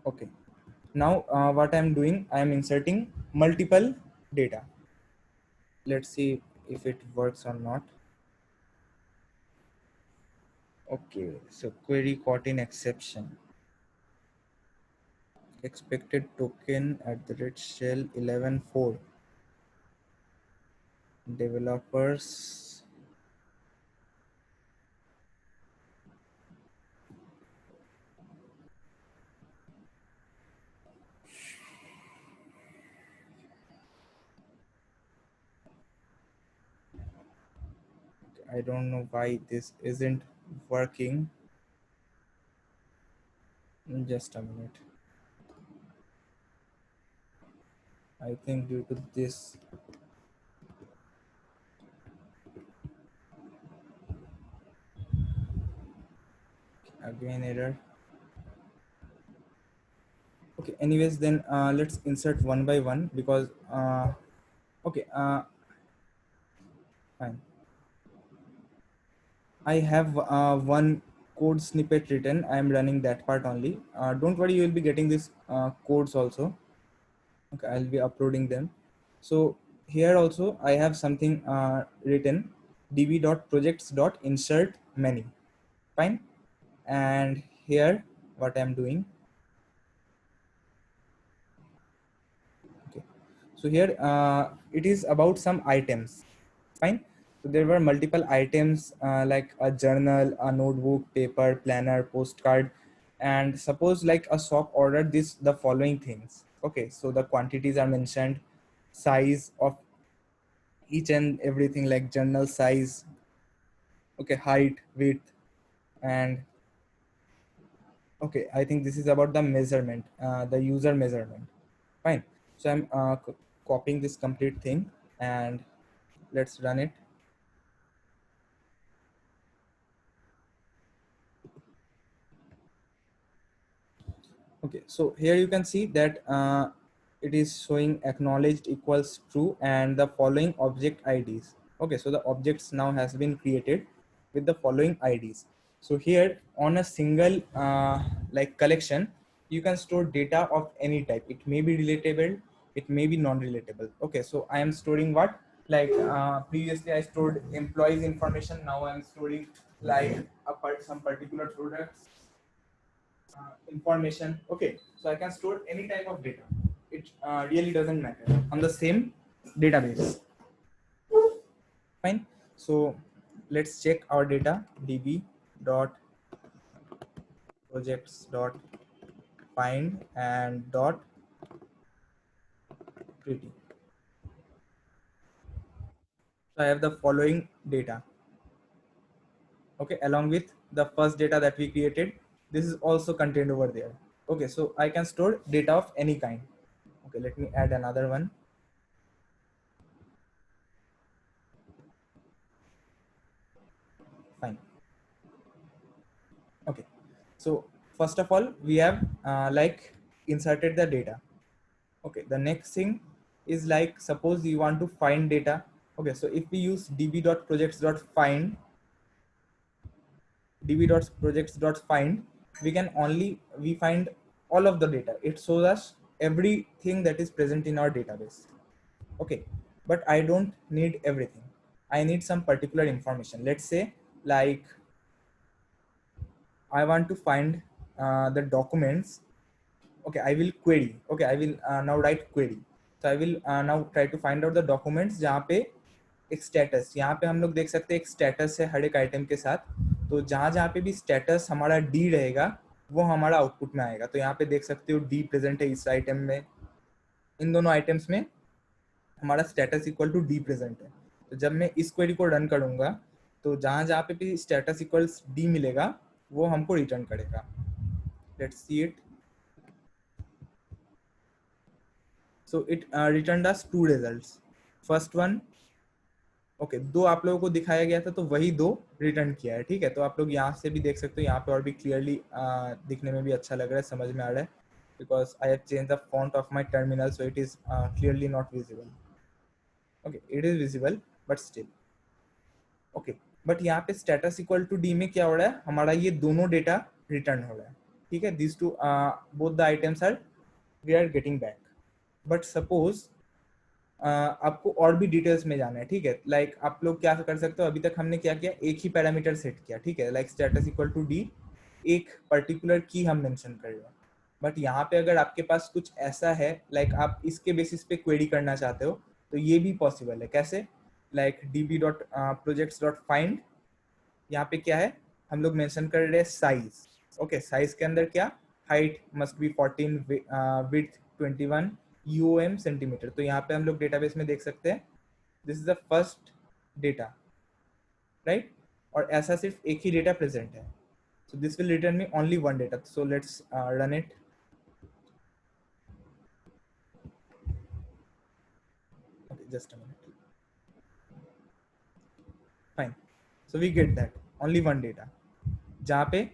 Okay. Now what I am doing, I am inserting multiple data. Let's see if it works or not. Okay, so query caught in exception. Expected token at the rate shell 11.4. Developers. I don't know why this isn't working. Just a minute. I think due to this. Again error. Okay, anyways, then let's insert one by one because okay, fine. I have one code snippet written. I am running that part only. Don't worry, you will be getting these codes also. Okay, I'll be uploading them. So here also I have something written, db.projects.insert many. Fine. And here what I'm doing. Okay. So here it is about some items. Fine. So there were multiple items like a journal, a notebook, paper, planner, postcard, and suppose like a shop ordered this the following things. Okay, so the quantities are mentioned, size of each and everything like journal size, okay, height, width, and okay, I think this is about the measurement, the user measurement. Fine. So I'm copying this complete thing and let's run it. Okay, so here you can see that it is showing acknowledged equals true and the following object IDs. Okay, so the objects now has been created with the following IDs. So here on a single like collection, you can store data of any type. It may be relatable, it may be non-relatable. Okay, so I am storing what? Like previously I stored employees information. Now I am storing like some particular products information. Okay, so I can store any type of data. It really doesn't matter on the same database. Fine. So let's check our data. db dot projects dot find and dot pretty. So I have the following data. Okay, along with the first data that we created, this is also contained over there. Okay, so I can store data of any kind. Okay, let me add another one. Fine. Okay, so first of all we have like inserted the data. Okay, the next thing is like suppose you want to find data. Okay, so if we use db.projects.find, db.projects.find, we can only we find all of the data. It shows us everything that is present in our database. Okay, but I don't need everything. I need some particular information. Let's say like I want to find the documents. Okay, I will query. Okay, I will now write query. So I will now try to find out the documents जहाँ पे एक स्टेटस, यहाँ पे हम लोग देख सकते हैं एक स्टेटस है हर एक आइटम के साथ. तो जहाँ जहाँ पे भी स्टेटस हमारा डी रहेगा वो हमारा आउटपुट में आएगा. तो यहाँ पे देख सकते हो डी प्रेजेंट है इस आइटम में, इन दोनों आइटम्स में हमारा status equal to D present है. तो जब मैं इस क्वेरी को रन करूंगा तो जहाँ जहाँ पे भी स्टेटस इक्वल्स डी मिलेगा वो हमको रिटर्न करेगा. Let's see it. So it returned us two results. First one, okay दो आप लोगों को दिखाया गया था तो वही दो रिटर्न किया है. ठीक है, तो आप लोग यहाँ से भी देख सकते हो. यहाँ पे और भी क्लियरली दिखने में भी अच्छा लग रहा है, समझ में आ रहा है because I have change the font of my terminal so it is clearly not visible. Okay it is visible but still okay but यहाँ पे स्टेटस इक्वल टू डी में क्या हो रहा है, हमारा ये दोनों डेटा रिटर्न हो रहा है, ठीक है, this to both the items are we are getting back. But suppose आपको और भी डिटेल्स में जाना है, ठीक है, लाइक आप लोग क्या कर सकते हो, अभी तक हमने क्या किया, एक ही पैरामीटर सेट किया, ठीक है, like status equal to D, एक पर्टिकुलर की हम मेंशन कर रहे हैं। बट यहाँ पे अगर आपके पास कुछ ऐसा है, लाइक आप इसके बेसिस पे क्वेरी करना चाहते हो, तो ये भी पॉसिबल है। कैसे, like db dot projects dot find, यहाँ पे क्या है, हम लोग मेंशन कर रहे हैं साइज, ओके, साइज के अंदर क्या, height must be 14, width 21, UM centimetre. तो यहाँ पे हम लोग डेटाबेस में देख सकते हैं this is the first data, right, और ऐसा सिर्फ एक ही डेटा प्रेजेंट है, so this will return me only one data, so let's run it। okay, just a minute, fine, so we get that only one data, जहाँ पे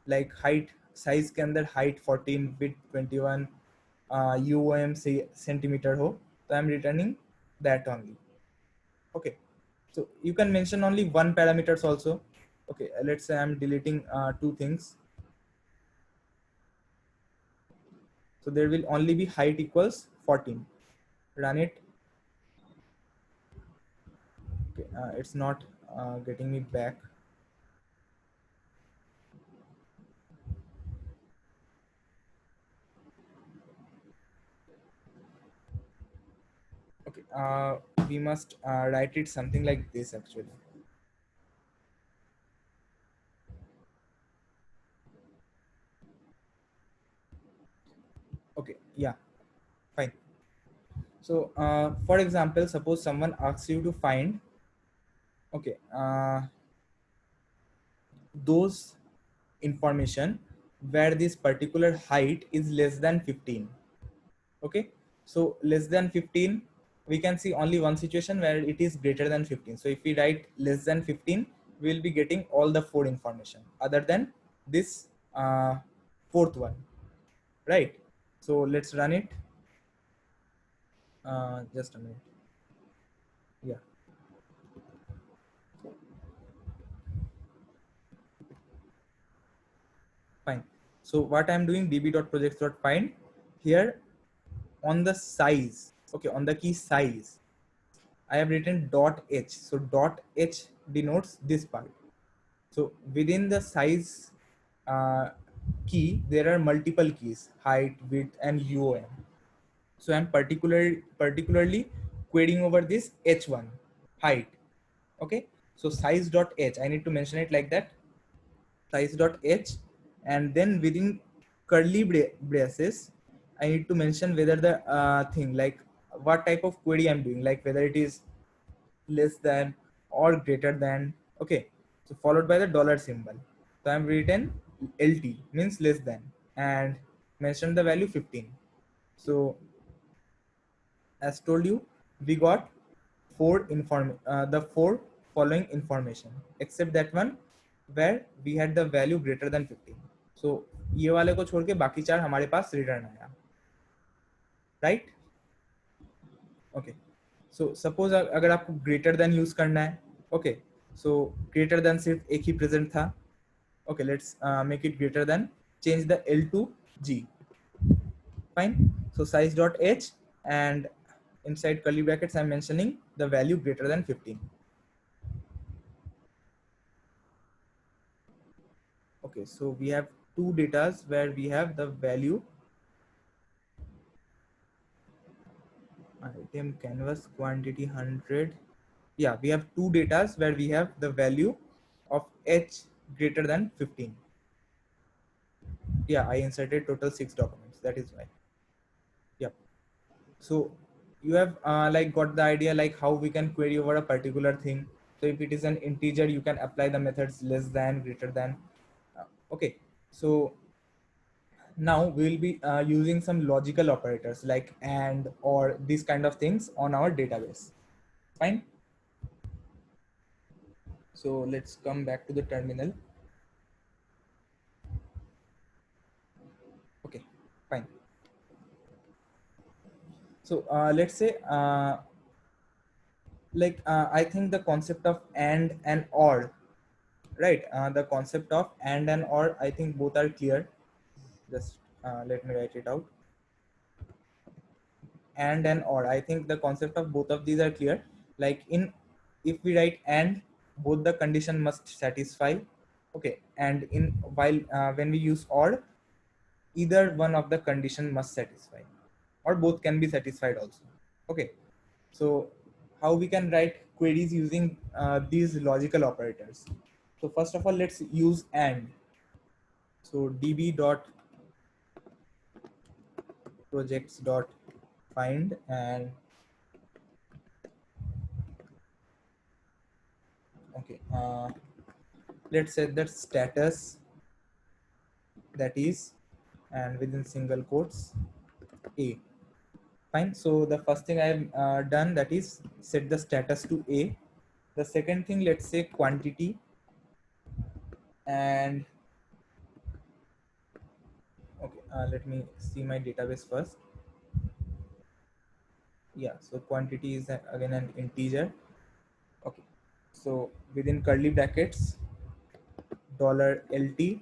लाइक हाइट, साइज के अंदर हाइट 14, विड्थ 21, यूएम से सेंटीमीटर हो, तो I M returning that only. okay, so you can mention only one parameters also। okay, let's say I'm deleting two things, so there will only be height equals 14, run it। okay, it's not getting me back। okay, we must write it something like this actually। okay, yeah, fine, so for example, suppose someone asks you to find, okay, those information where this particular height is less than 15, okay, so less than 15, we can see only one situation where it is greater than 15, so if we write less than 15, we will be getting all the four information other than this fourth one, right? So let's run it, just a minute, yeah, fine, so what I'm doing, db.projects.find, here on the size, okay, on the key size, I have written dot h, so dot h denotes this part, so within the size uh, key there are multiple keys, height, width and uom, so I'm particularly querying over this h1, height, okay, so size dot h, I need to mention it like that, size dot h, and then within curly braces I need to mention whether the thing, like what type of query I'm doing, like whether it is less than or greater than, okay, so followed by the dollar symbol, so I'm written lt means less than, and mention the value 15, so as told you, we got the four following information except that one where we had the value greater than 15, so ये वाले को छोड़ के बाकी चार हमारे पास रिटर्न आया, राइट। ओके, सो सपोज अगर आपको ग्रेटर देन यूज करना है, ओके, सो ग्रेटर देन सिर्फ एक ही प्रेजेंट था, okay, let's make it greater than, change the l to g, fine, so size dot h, and inside curly brackets I'm mentioning the value greater than 15, okay, so we have two datas where we have the value, item canvas quantity 100, yeah, we have two datas where we have the value of h greater than 15, yeah, I inserted total 6 documents, that is why, yep, so you have like got the idea like how we can query over a particular thing, so if it is an integer you can apply the methods less than, greater than, okay, so now we will be using some logical operators like and or these kind of things on our database, fine, so let's come back to the terminal, okay, fine, so let's say like I think the concept of and or, right? The concept of and or, I think both are clear. Just let me write it out. And or, I think the concept of both of these are clear. Like in, if we write and, both the condition must satisfy. Okay, and in while when we use or, either one of the condition must satisfy, or both can be satisfied also. Okay, so how we can write queries using these logical operators? So first of all, let's use and. So db dot projects dot find, and okay, let's set that status, that is, and within single quotes, a. Fine. So the first thing I've done, that is set the status to a. The second thing, let's say quantity, and okay, let me see my database first. Yeah, so quantity is again an integer. Okay, so within curly brackets, dollar $LT,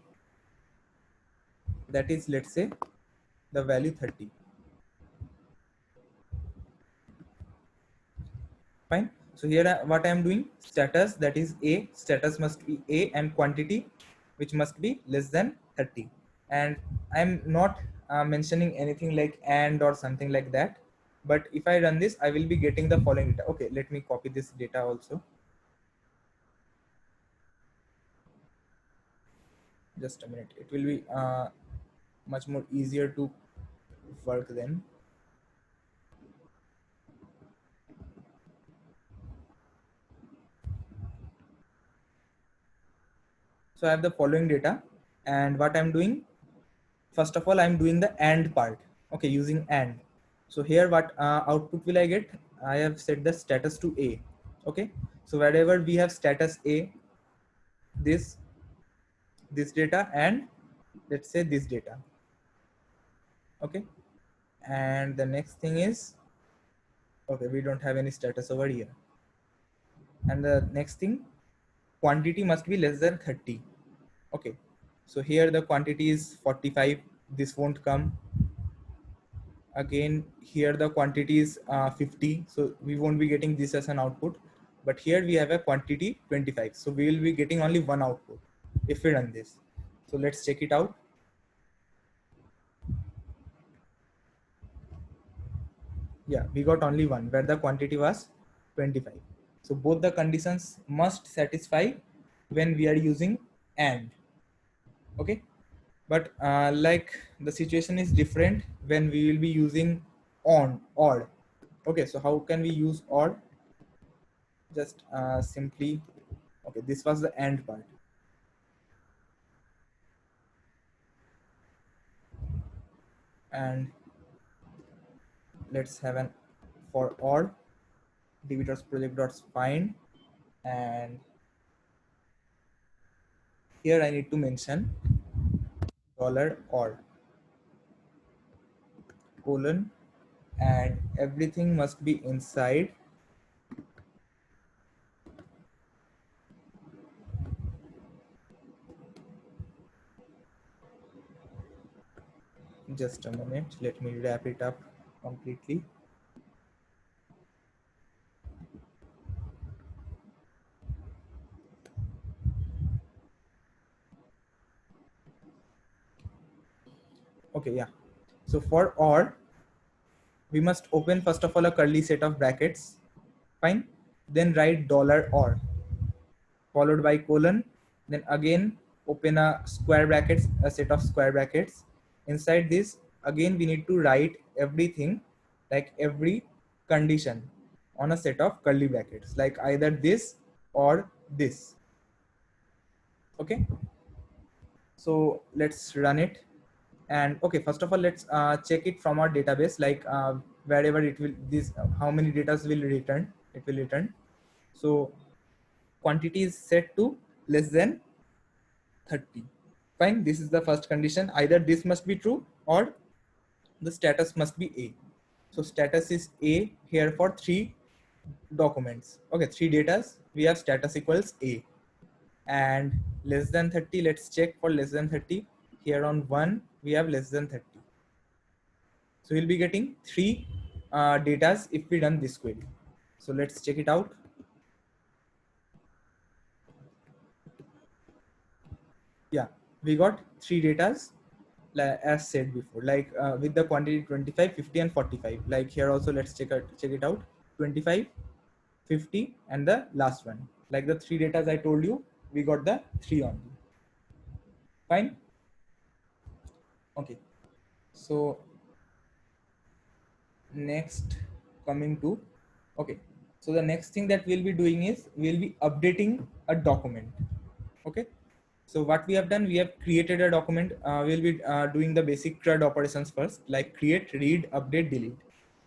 that is, let's say, the value 30. Fine. So here what I am doing, status, that is a, status must be a, and quantity, which must be less than 30. And I'm not mentioning anything like and or something like that. But if I run this, I will be getting the following data. Okay, let me copy this data also. Just a minute. It will be much more easier to work then. So I have the following data, and what I'm doing, first of all, I'm doing the and part. Okay, using and. So here what output will I get? I have set the status to a. Okay, so wherever we have status a, this data, and let's say this data. Okay, and the next thing is, okay, we don't have any status over here. And the next thing, quantity must be less than 30. Okay, so here the quantity is 45. This won't come. Again, here the quantity is 50, so we won't be getting this as an output. But here we have a quantity 25, so we will be getting only one output if we run this. So let's check it out. Yeah, we got only one where the quantity was 25. So both the conditions must satisfy when we are using and. Okay, but like the situation is different when we will be using on, or. Okay, so how can we use or? Just simply, okay, this was the end part, and let's have an for or db's project dot find, and here I need to mention dollar or colon, and everything must be inside. Just a minute, let me wrap it up completely. Okay, yeah, so for or, we must open first of all a curly set of brackets. Fine. Then write dollar or followed by colon, then again open a square brackets, a set of square brackets. Inside this, again we need to write everything, like every condition on a set of curly brackets, like either this or this. Okay, so let's run it. And okay, first of all, let's check it from our database, like wherever it will, this how many data will return, it will return. So quantity is set to less than 30. Fine, this is the first condition. Either this must be true or the status must be a. So status is a here for 3 documents. Okay, 3 datas. We have status equals A, and less than 30. Let's check for less than 30. Here on 1 we have less than 30. So we'll be getting 3 datas if we done this query. So let's check it out. Yeah, we got 3 datas as said before, like with the quantity 25, 50 and 45. Like here also, let's check it out. 25, 50 and the last one. Like the 3 datas I told you, we got the 3 only. Fine. Okay, so next, coming to, okay, so the next thing that we'll be doing is we'll be updating a document. Okay, so what we have done, we have created a document. We'll be doing the basic CRUD operations first, like create, read, update, delete.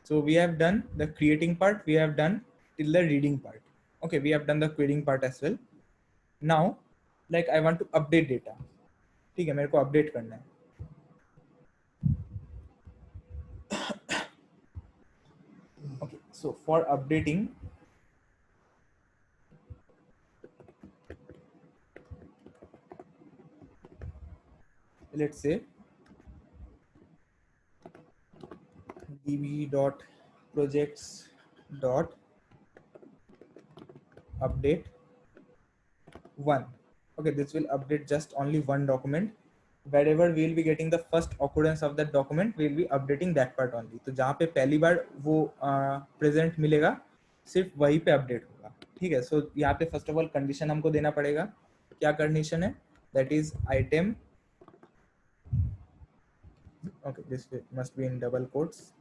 So we have done the creating part, we have done till the reading part. Okay, we have done the querying part as well. Now, like I want to update data. ठीक है, मेरे को update करना है. Okay, so for updating, let's say db.projects.update 1. Okay, this will update just only one document. Wherever we will be getting the first occurrence of that document, we will be updating that part only. तो जहाँ पे पहली बार वो present मिलेगा, सिर्फ वहीं पे update होगा. ठीक है. So यहाँ पे first of all condition हमको देना पड़ेगा. क्या condition है? That is item. Okay, this must be in double quotes.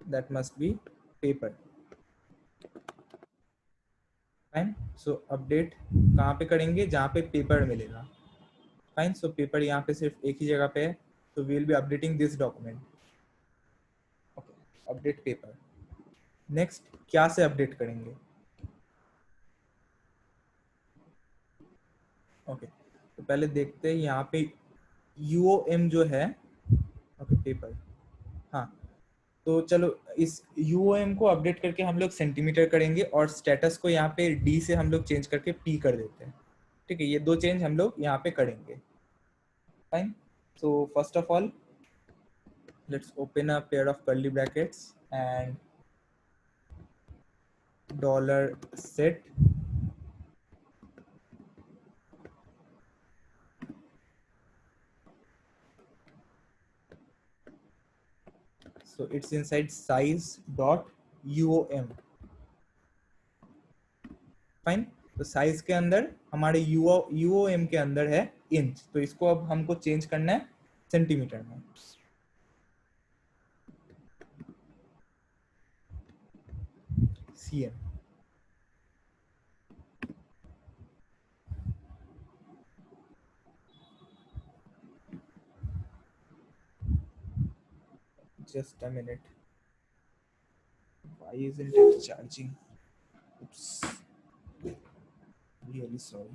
That must be paper. Fine. So update कहाँ पे करेंगे? जहाँ पे paper मिलेगा. Fine. So paper यहाँ पे सिर्फ एक ही जगह पे है. So we will be updating this document. Okay. Update paper. Next, क्या से update करेंगे? Okay. तो पहले देखते हैं यहाँ पे UOM जो है. Okay, paper. हाँ. तो चलो इस UOM को अपडेट करके हम लोग सेंटीमीटर करेंगे और स्टेटस को यहाँ पे D से हम लोग चेंज करके P कर देते हैं. ठीक है, ये दो चेंज हम लोग यहाँ पे करेंगे. Fine. So first of all, let's open a pair of curly brackets and $set so it's inside size dot UOM. Fine. तो साइज के अंदर हमारे UOM के अंदर है इंच, तो इसको अब हमको चेंज करना है सेंटीमीटर में. CM. Just a minute. Why isn't it charging? Oops. Really sorry.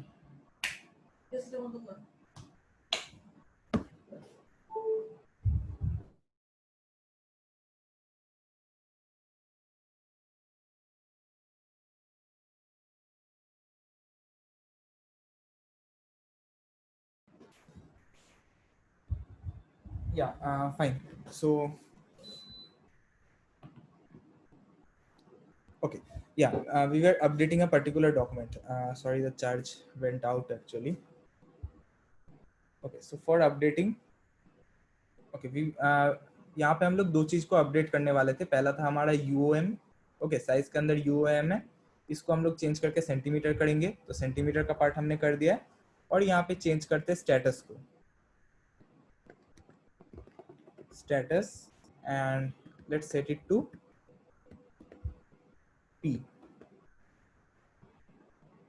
Yeah, fine. So, okay. Yeah, we were updating a particular document. Sorry, the charge went out actually. Okay, so for updating, okay, we यहाँ पे हम लोग दो चीज को अपडेट करने वाले थे. पहला था हमारा UOM. ओके, साइज के अंदर UOM है, इसको हम लोग चेंज करके सेंटीमीटर करेंगे. तो सेंटीमीटर का पार्ट हमने कर दिया है. और यहाँ पे चेंज करते स्टेटस को, status, and let's set it to P.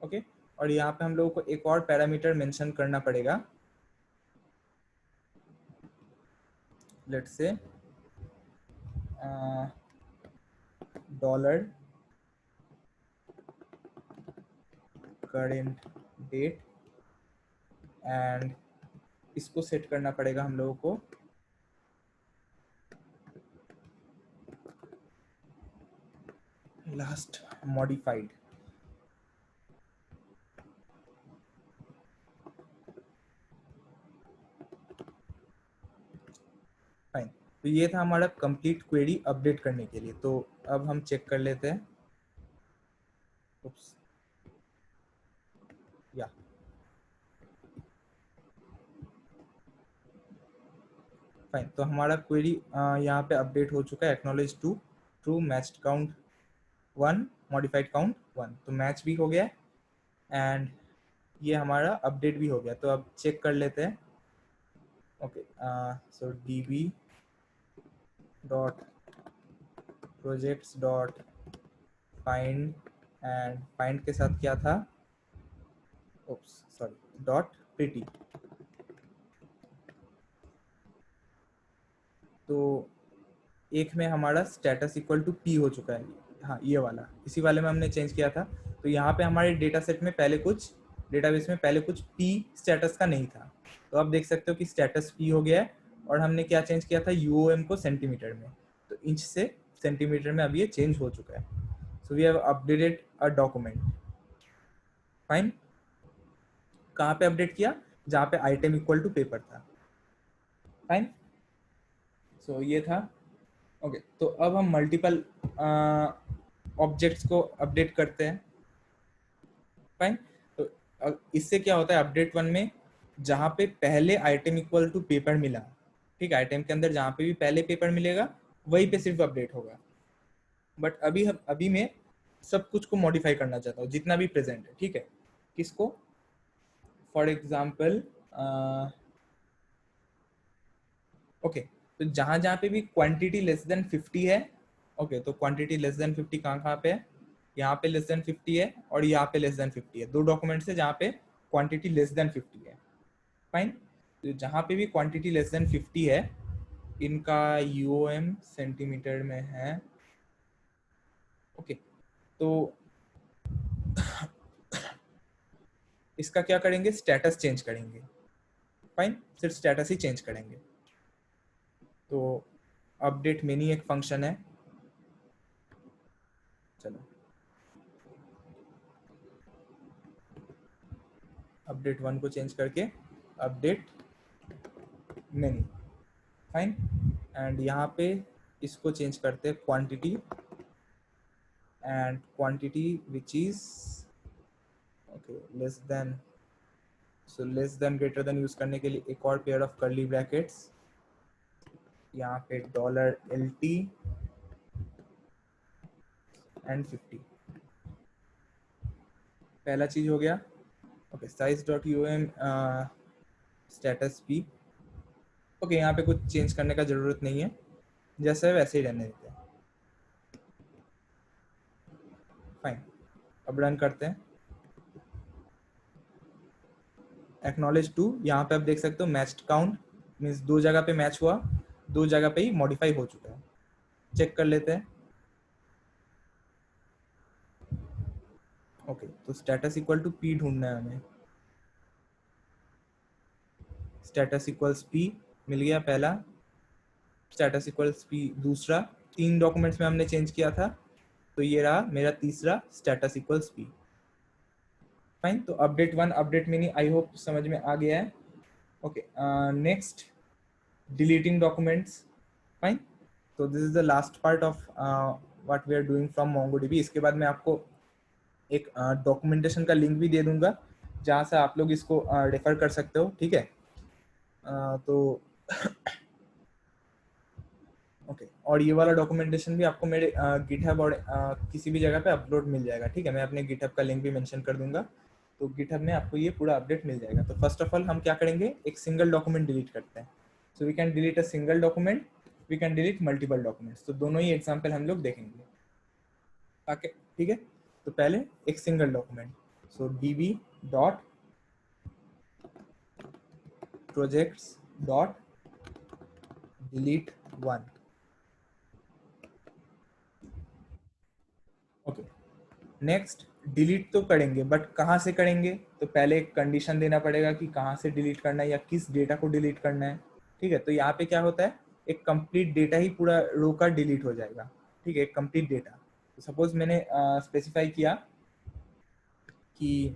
Okay, और यहाँ पे हम लोगों को एक और पैरामीटर मेंशन करना पड़ेगा. Let's say dollar current date, and इसको सेट करना पड़ेगा हम लोगों को लास्ट मॉडिफाइड, फाइन। तो ये था हमारा कंप्लीट क्वेरी अपडेट करने के लिए। तो अब हम चेक कर लेते हैं। या फाइन, तो हमारा क्वेरी यहाँ पे अपडेट हो चुका है। Acknowledge to true, matched count 1, modified count 1, तो मैच भी हो गया एंड ये हमारा अपडेट भी हो गया। तो अब चेक कर लेते हैं। Okay, so db dot projects dot find, and find के साथ क्या था, ओप्स सॉरी, डॉट प्रिटी। तो एक में हमारा स्टेटस इक्वल टू p हो चुका है, हाँ ये वाला, इसी वाले में हमने चेंज किया था। तो यहाँ पे हमारे डेटा सेट में पहले कुछ, डेटाबेस में पहले कुछ p स्टेटस का नहीं था। तो आप देख सकते हो कि स्टेटस p हो गया है, और हमने क्या चेंज किया था, यूओएम को सेंटीमीटर में, तो इंच से सेंटीमीटर में अब ये चेंज हो चुका है। So we have updated a document, fine. कहाँ पे अपडेट किया, जहाँ पे आइटम इक्वल टू पेपर था, फाइन। सो ये था। ओके, तो अब हम मल्टीपल ऑब्जेक्ट्स को अपडेट करते हैं, फाइन। तो इससे क्या होता है, अपडेट 1 में जहाँ पे पहले आइटम इक्वल टू पेपर मिला, ठीक है, आइटम के अंदर जहाँ पे भी पहले पेपर मिलेगा वहीं पे सिर्फ अपडेट होगा। बट अभी मैं सब कुछ को मॉडिफाई करना चाहता हूँ, जितना भी प्रेजेंट है, ठीक है। किसको, फॉर एग्जाम्पल ओके, तो जहां जहां पे भी क्वांटिटी लेस देन 50 है, ओके, तो क्वांटिटी लेस देन 50 कहाँ कहाँ पे है, यहाँ पे लेस देन 50 है और यहाँ पे लेस देन 50 है। दो डॉक्यूमेंट्स है जहाँ पे क्वांटिटी लेस देन 50 है, फाइन। तो जहाँ पे भी क्वांटिटी लेस देन 50 है, इनका यूओएम सेंटीमीटर में है, ओके। तो इसका क्या करेंगे, स्टेटस चेंज करेंगे, फाइन, सिर्फ स्टेटस ही चेंज करेंगे। तो अपडेट मेनी एक फंक्शन है, चलो अपडेट 1 को चेंज करके अपडेट मेनी, फाइन। एंड यहाँ पे इसको चेंज करते हैं quantity, and quantity which is okay less than, so less than greater than use करने के लिए एक और पेयर ऑफ कर्ली ब्रैकेट्स, यहाँ पे $LT एंड 50, पहला चीज हो गया। Okay, size dot UM status p, okay, यहाँ पे कुछ चेंज करने का जरूरत नहीं है, जैसे वैसे ही रहने देते हैं, फाइन। अब रन करते हैं। एक्नॉलेज टू, यहाँ पे आप देख सकते हो मैच्ड काउंट मीन्स दो जगह पे मैच हुआ, दो जगह पे ही मॉडिफाई हो चुका है। चेक कर लेते हैं। ओके, तो स्टेटस इक्वल टू p ढूंढना है हमें, स्टेटस इक्वल्स p मिल गया पहला, स्टेटस इक्वल्स p दूसरा, तीन डॉक्यूमेंट्स में हमने चेंज किया था, तो ये रहा मेरा तीसरा स्टेटस इक्वल्स p, फाइन। तो update 1 update many I hope समझ में आ गया है। Okay, next deleting documents, fine. तो this is the last part of what we are doing from MongoDB. इसके बाद मैं आपको एक डॉक्यूमेंटेशन का लिंक भी दे दूंगा, जहाँ से आप लोग इसको रेफर कर सकते हो, ठीक है। तो ओके, और ये वाला डॉक्यूमेंटेशन भी आपको मेरे गिटहब और किसी भी जगह पे अपलोड मिल जाएगा, ठीक है। मैं अपने गिटहब का लिंक भी मेंशन कर दूंगा, तो गिटहब में आपको ये पूरा अपडेट मिल जाएगा। तो फर्स्ट ऑफ ऑल हम क्या करेंगे, एक सिंगल डॉक्यूमेंट डिलीट करते हैं। So we can delete a single document, we can delete multiple documents. तो दोनों ही एग्जाम्पल हम लोग देखेंगे, ताकि ठीक है। तो पहले एक सिंगल डॉक्यूमेंट, सो db dot projects dot delete 1, okay. Next, delete तो करेंगे बट कहाँ से करेंगे, तो पहले एक कंडीशन देना पड़ेगा कि कहाँ से डिलीट करना है या किस डेटा को डिलीट करना है, ठीक है। तो यहाँ पे क्या होता है, एक कंप्लीट डेटा ही पूरा रो का डिलीट हो जाएगा, ठीक है, एक कंप्लीट डेटा। सपोज मैंने स्पेसिफाई किया कि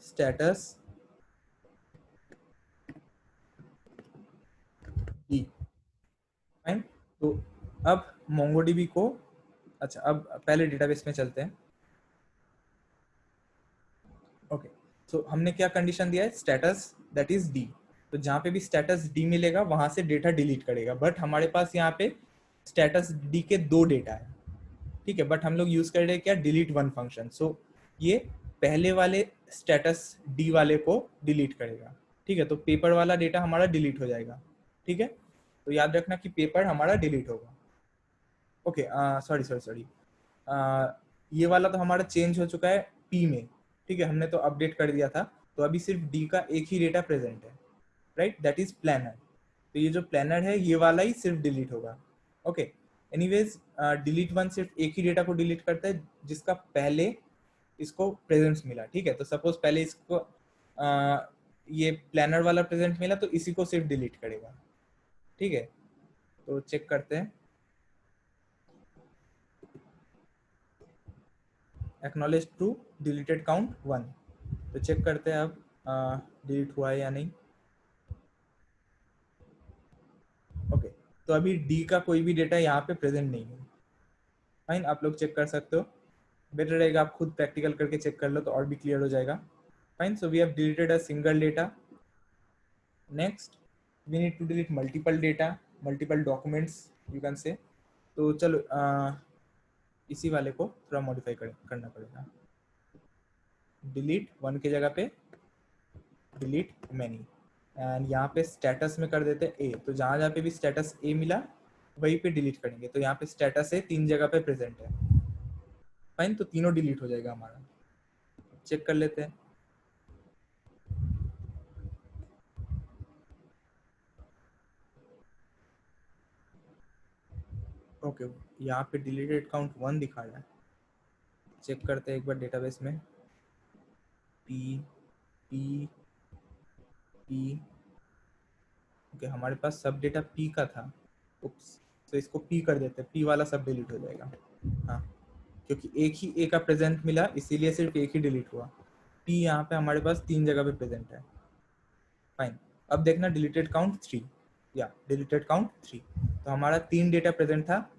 स्टेटस डी, फाइन। तो अब मोंगोडीबी को, अच्छा अब पहले डेटाबेस में चलते हैं। ओके, सो हमने क्या कंडीशन दिया है, स्टेटस दैट इज डी। तो जहाँ पे भी स्टेटस डी मिलेगा वहां से डेटा डिलीट करेगा, बट हमारे पास यहाँ पे स्टेटस डी के दो डेटा है, ठीक है, बट हम लोग यूज कर रहे हैं क्या, डिलीट वन फंक्शन। सो ये पहले वाले स्टेटस डी वाले को डिलीट करेगा, ठीक है। तो पेपर वाला डेटा हमारा डिलीट हो जाएगा, ठीक है। तो याद रखना कि पेपर हमारा डिलीट होगा। ओके, सॉरी सॉरी सॉरी, ये वाला तो हमारा चेंज हो चुका है पी में, ठीक है, हमने तो अपडेट कर दिया था। तो अभी सिर्फ डी का एक ही डेटा प्रेजेंट है, राइट, दैट इज प्लानर। तो ये जो प्लानर है ये वाला ही सिर्फ डिलीट होगा। ओके, एनीवेज डिलीट वन सिर्फ एक ही डेटा को डिलीट करता है जिसका पहले इसको प्रेजेंस मिला, ठीक है। तो सपोज पहले इसको ये प्लानर वाला प्रेजेंट मिला तो इसी को सिर्फ डिलीट करेगा, ठीक है। तो चेक करते हैं, एक्नॉलेज ट्रू, डिलीटेड काउंट 1। तो चेक करते हैं अब डिलीट हुआ है या नहीं। ओके, तो अभी डी का कोई भी डेटा यहाँ पे प्रेजेंट नहीं है, फाइन। आप लोग चेक कर सकते हो, बेटर रहेगा आप खुद प्रैक्टिकल करके चेक कर लो तो और भी क्लियर हो जाएगा, fine. So we have deleted a single data. Next we need to delete multiple data, multiple documents you can say. तो चलो इसी वाले को थोड़ा मॉडिफाई करना पड़ेगा, डिलीट वन की जगह पे डिलीट मैनी, एंड यहाँ पे स्टेटस में कर देते हैं ए। तो जहाँ जहाँ पे भी स्टेटस ए मिला वहीं पे डिलीट करेंगे। तो यहाँ पे स्टेटस ए तीन जगह पे प्रेजेंट है, फाइन। तो तीनों डिलीट हो जाएगा हमारा, चेक कर लेते हैं। ओके, यहाँ पे डिलीटेड काउंट 1 दिखा रहा है, चेक करते हैं एक बार डेटाबेस में। पी पी पी, ओके, हमारे पास सब डेटा पी का था, उप्स। तो इसको पी कर देते हैं, पी वाला सब डिलीट हो जाएगा, हाँ, क्योंकि एक ही ए का प्रेजेंट मिला इसीलिए सिर्फ एक ही डिलीट हुआ। पी यहाँ पे हमारे पास तीन जगह पे प्रेजेंट है, फाइन। अब देखना डिलीटेड काउंट 3, या डिलीटेड काउंट 3। तो हमारा तीन डेटा प्रेजेंट था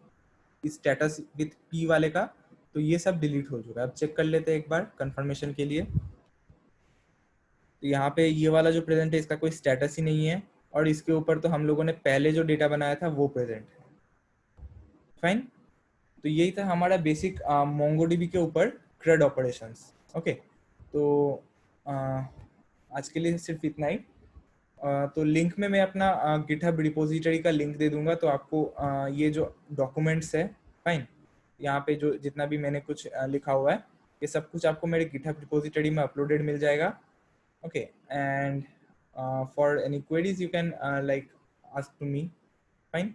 स्टेटस विथ पी वाले का, तो ये सब डिलीट हो चुका है। अब चेक कर लेते हैं एक बार कंफर्मेशन के लिए। तो यहाँ पे ये वाला जो प्रेजेंट है इसका कोई स्टेटस ही नहीं है, और इसके ऊपर तो हम लोगों ने पहले जो डेटा बनाया था वो प्रेजेंट है, फाइन। तो यही था हमारा बेसिक मोंगोडीबी के ऊपर CRUD ऑपरेशंस। ओके, तो आज के लिए सिर्फ इतना ही। तो लिंक में मैं अपना गिटहब रिपोजिटरी का लिंक दे दूंगा, तो आपको ये जो डॉक्यूमेंट्स है, फाइन, यहाँ पे जो जितना भी मैंने कुछ लिखा हुआ है ये सब कुछ आपको मेरे गिटहब रिपोजिटरी में अपलोडेड मिल जाएगा। Okay, and for any queries you can like ask to me, fine.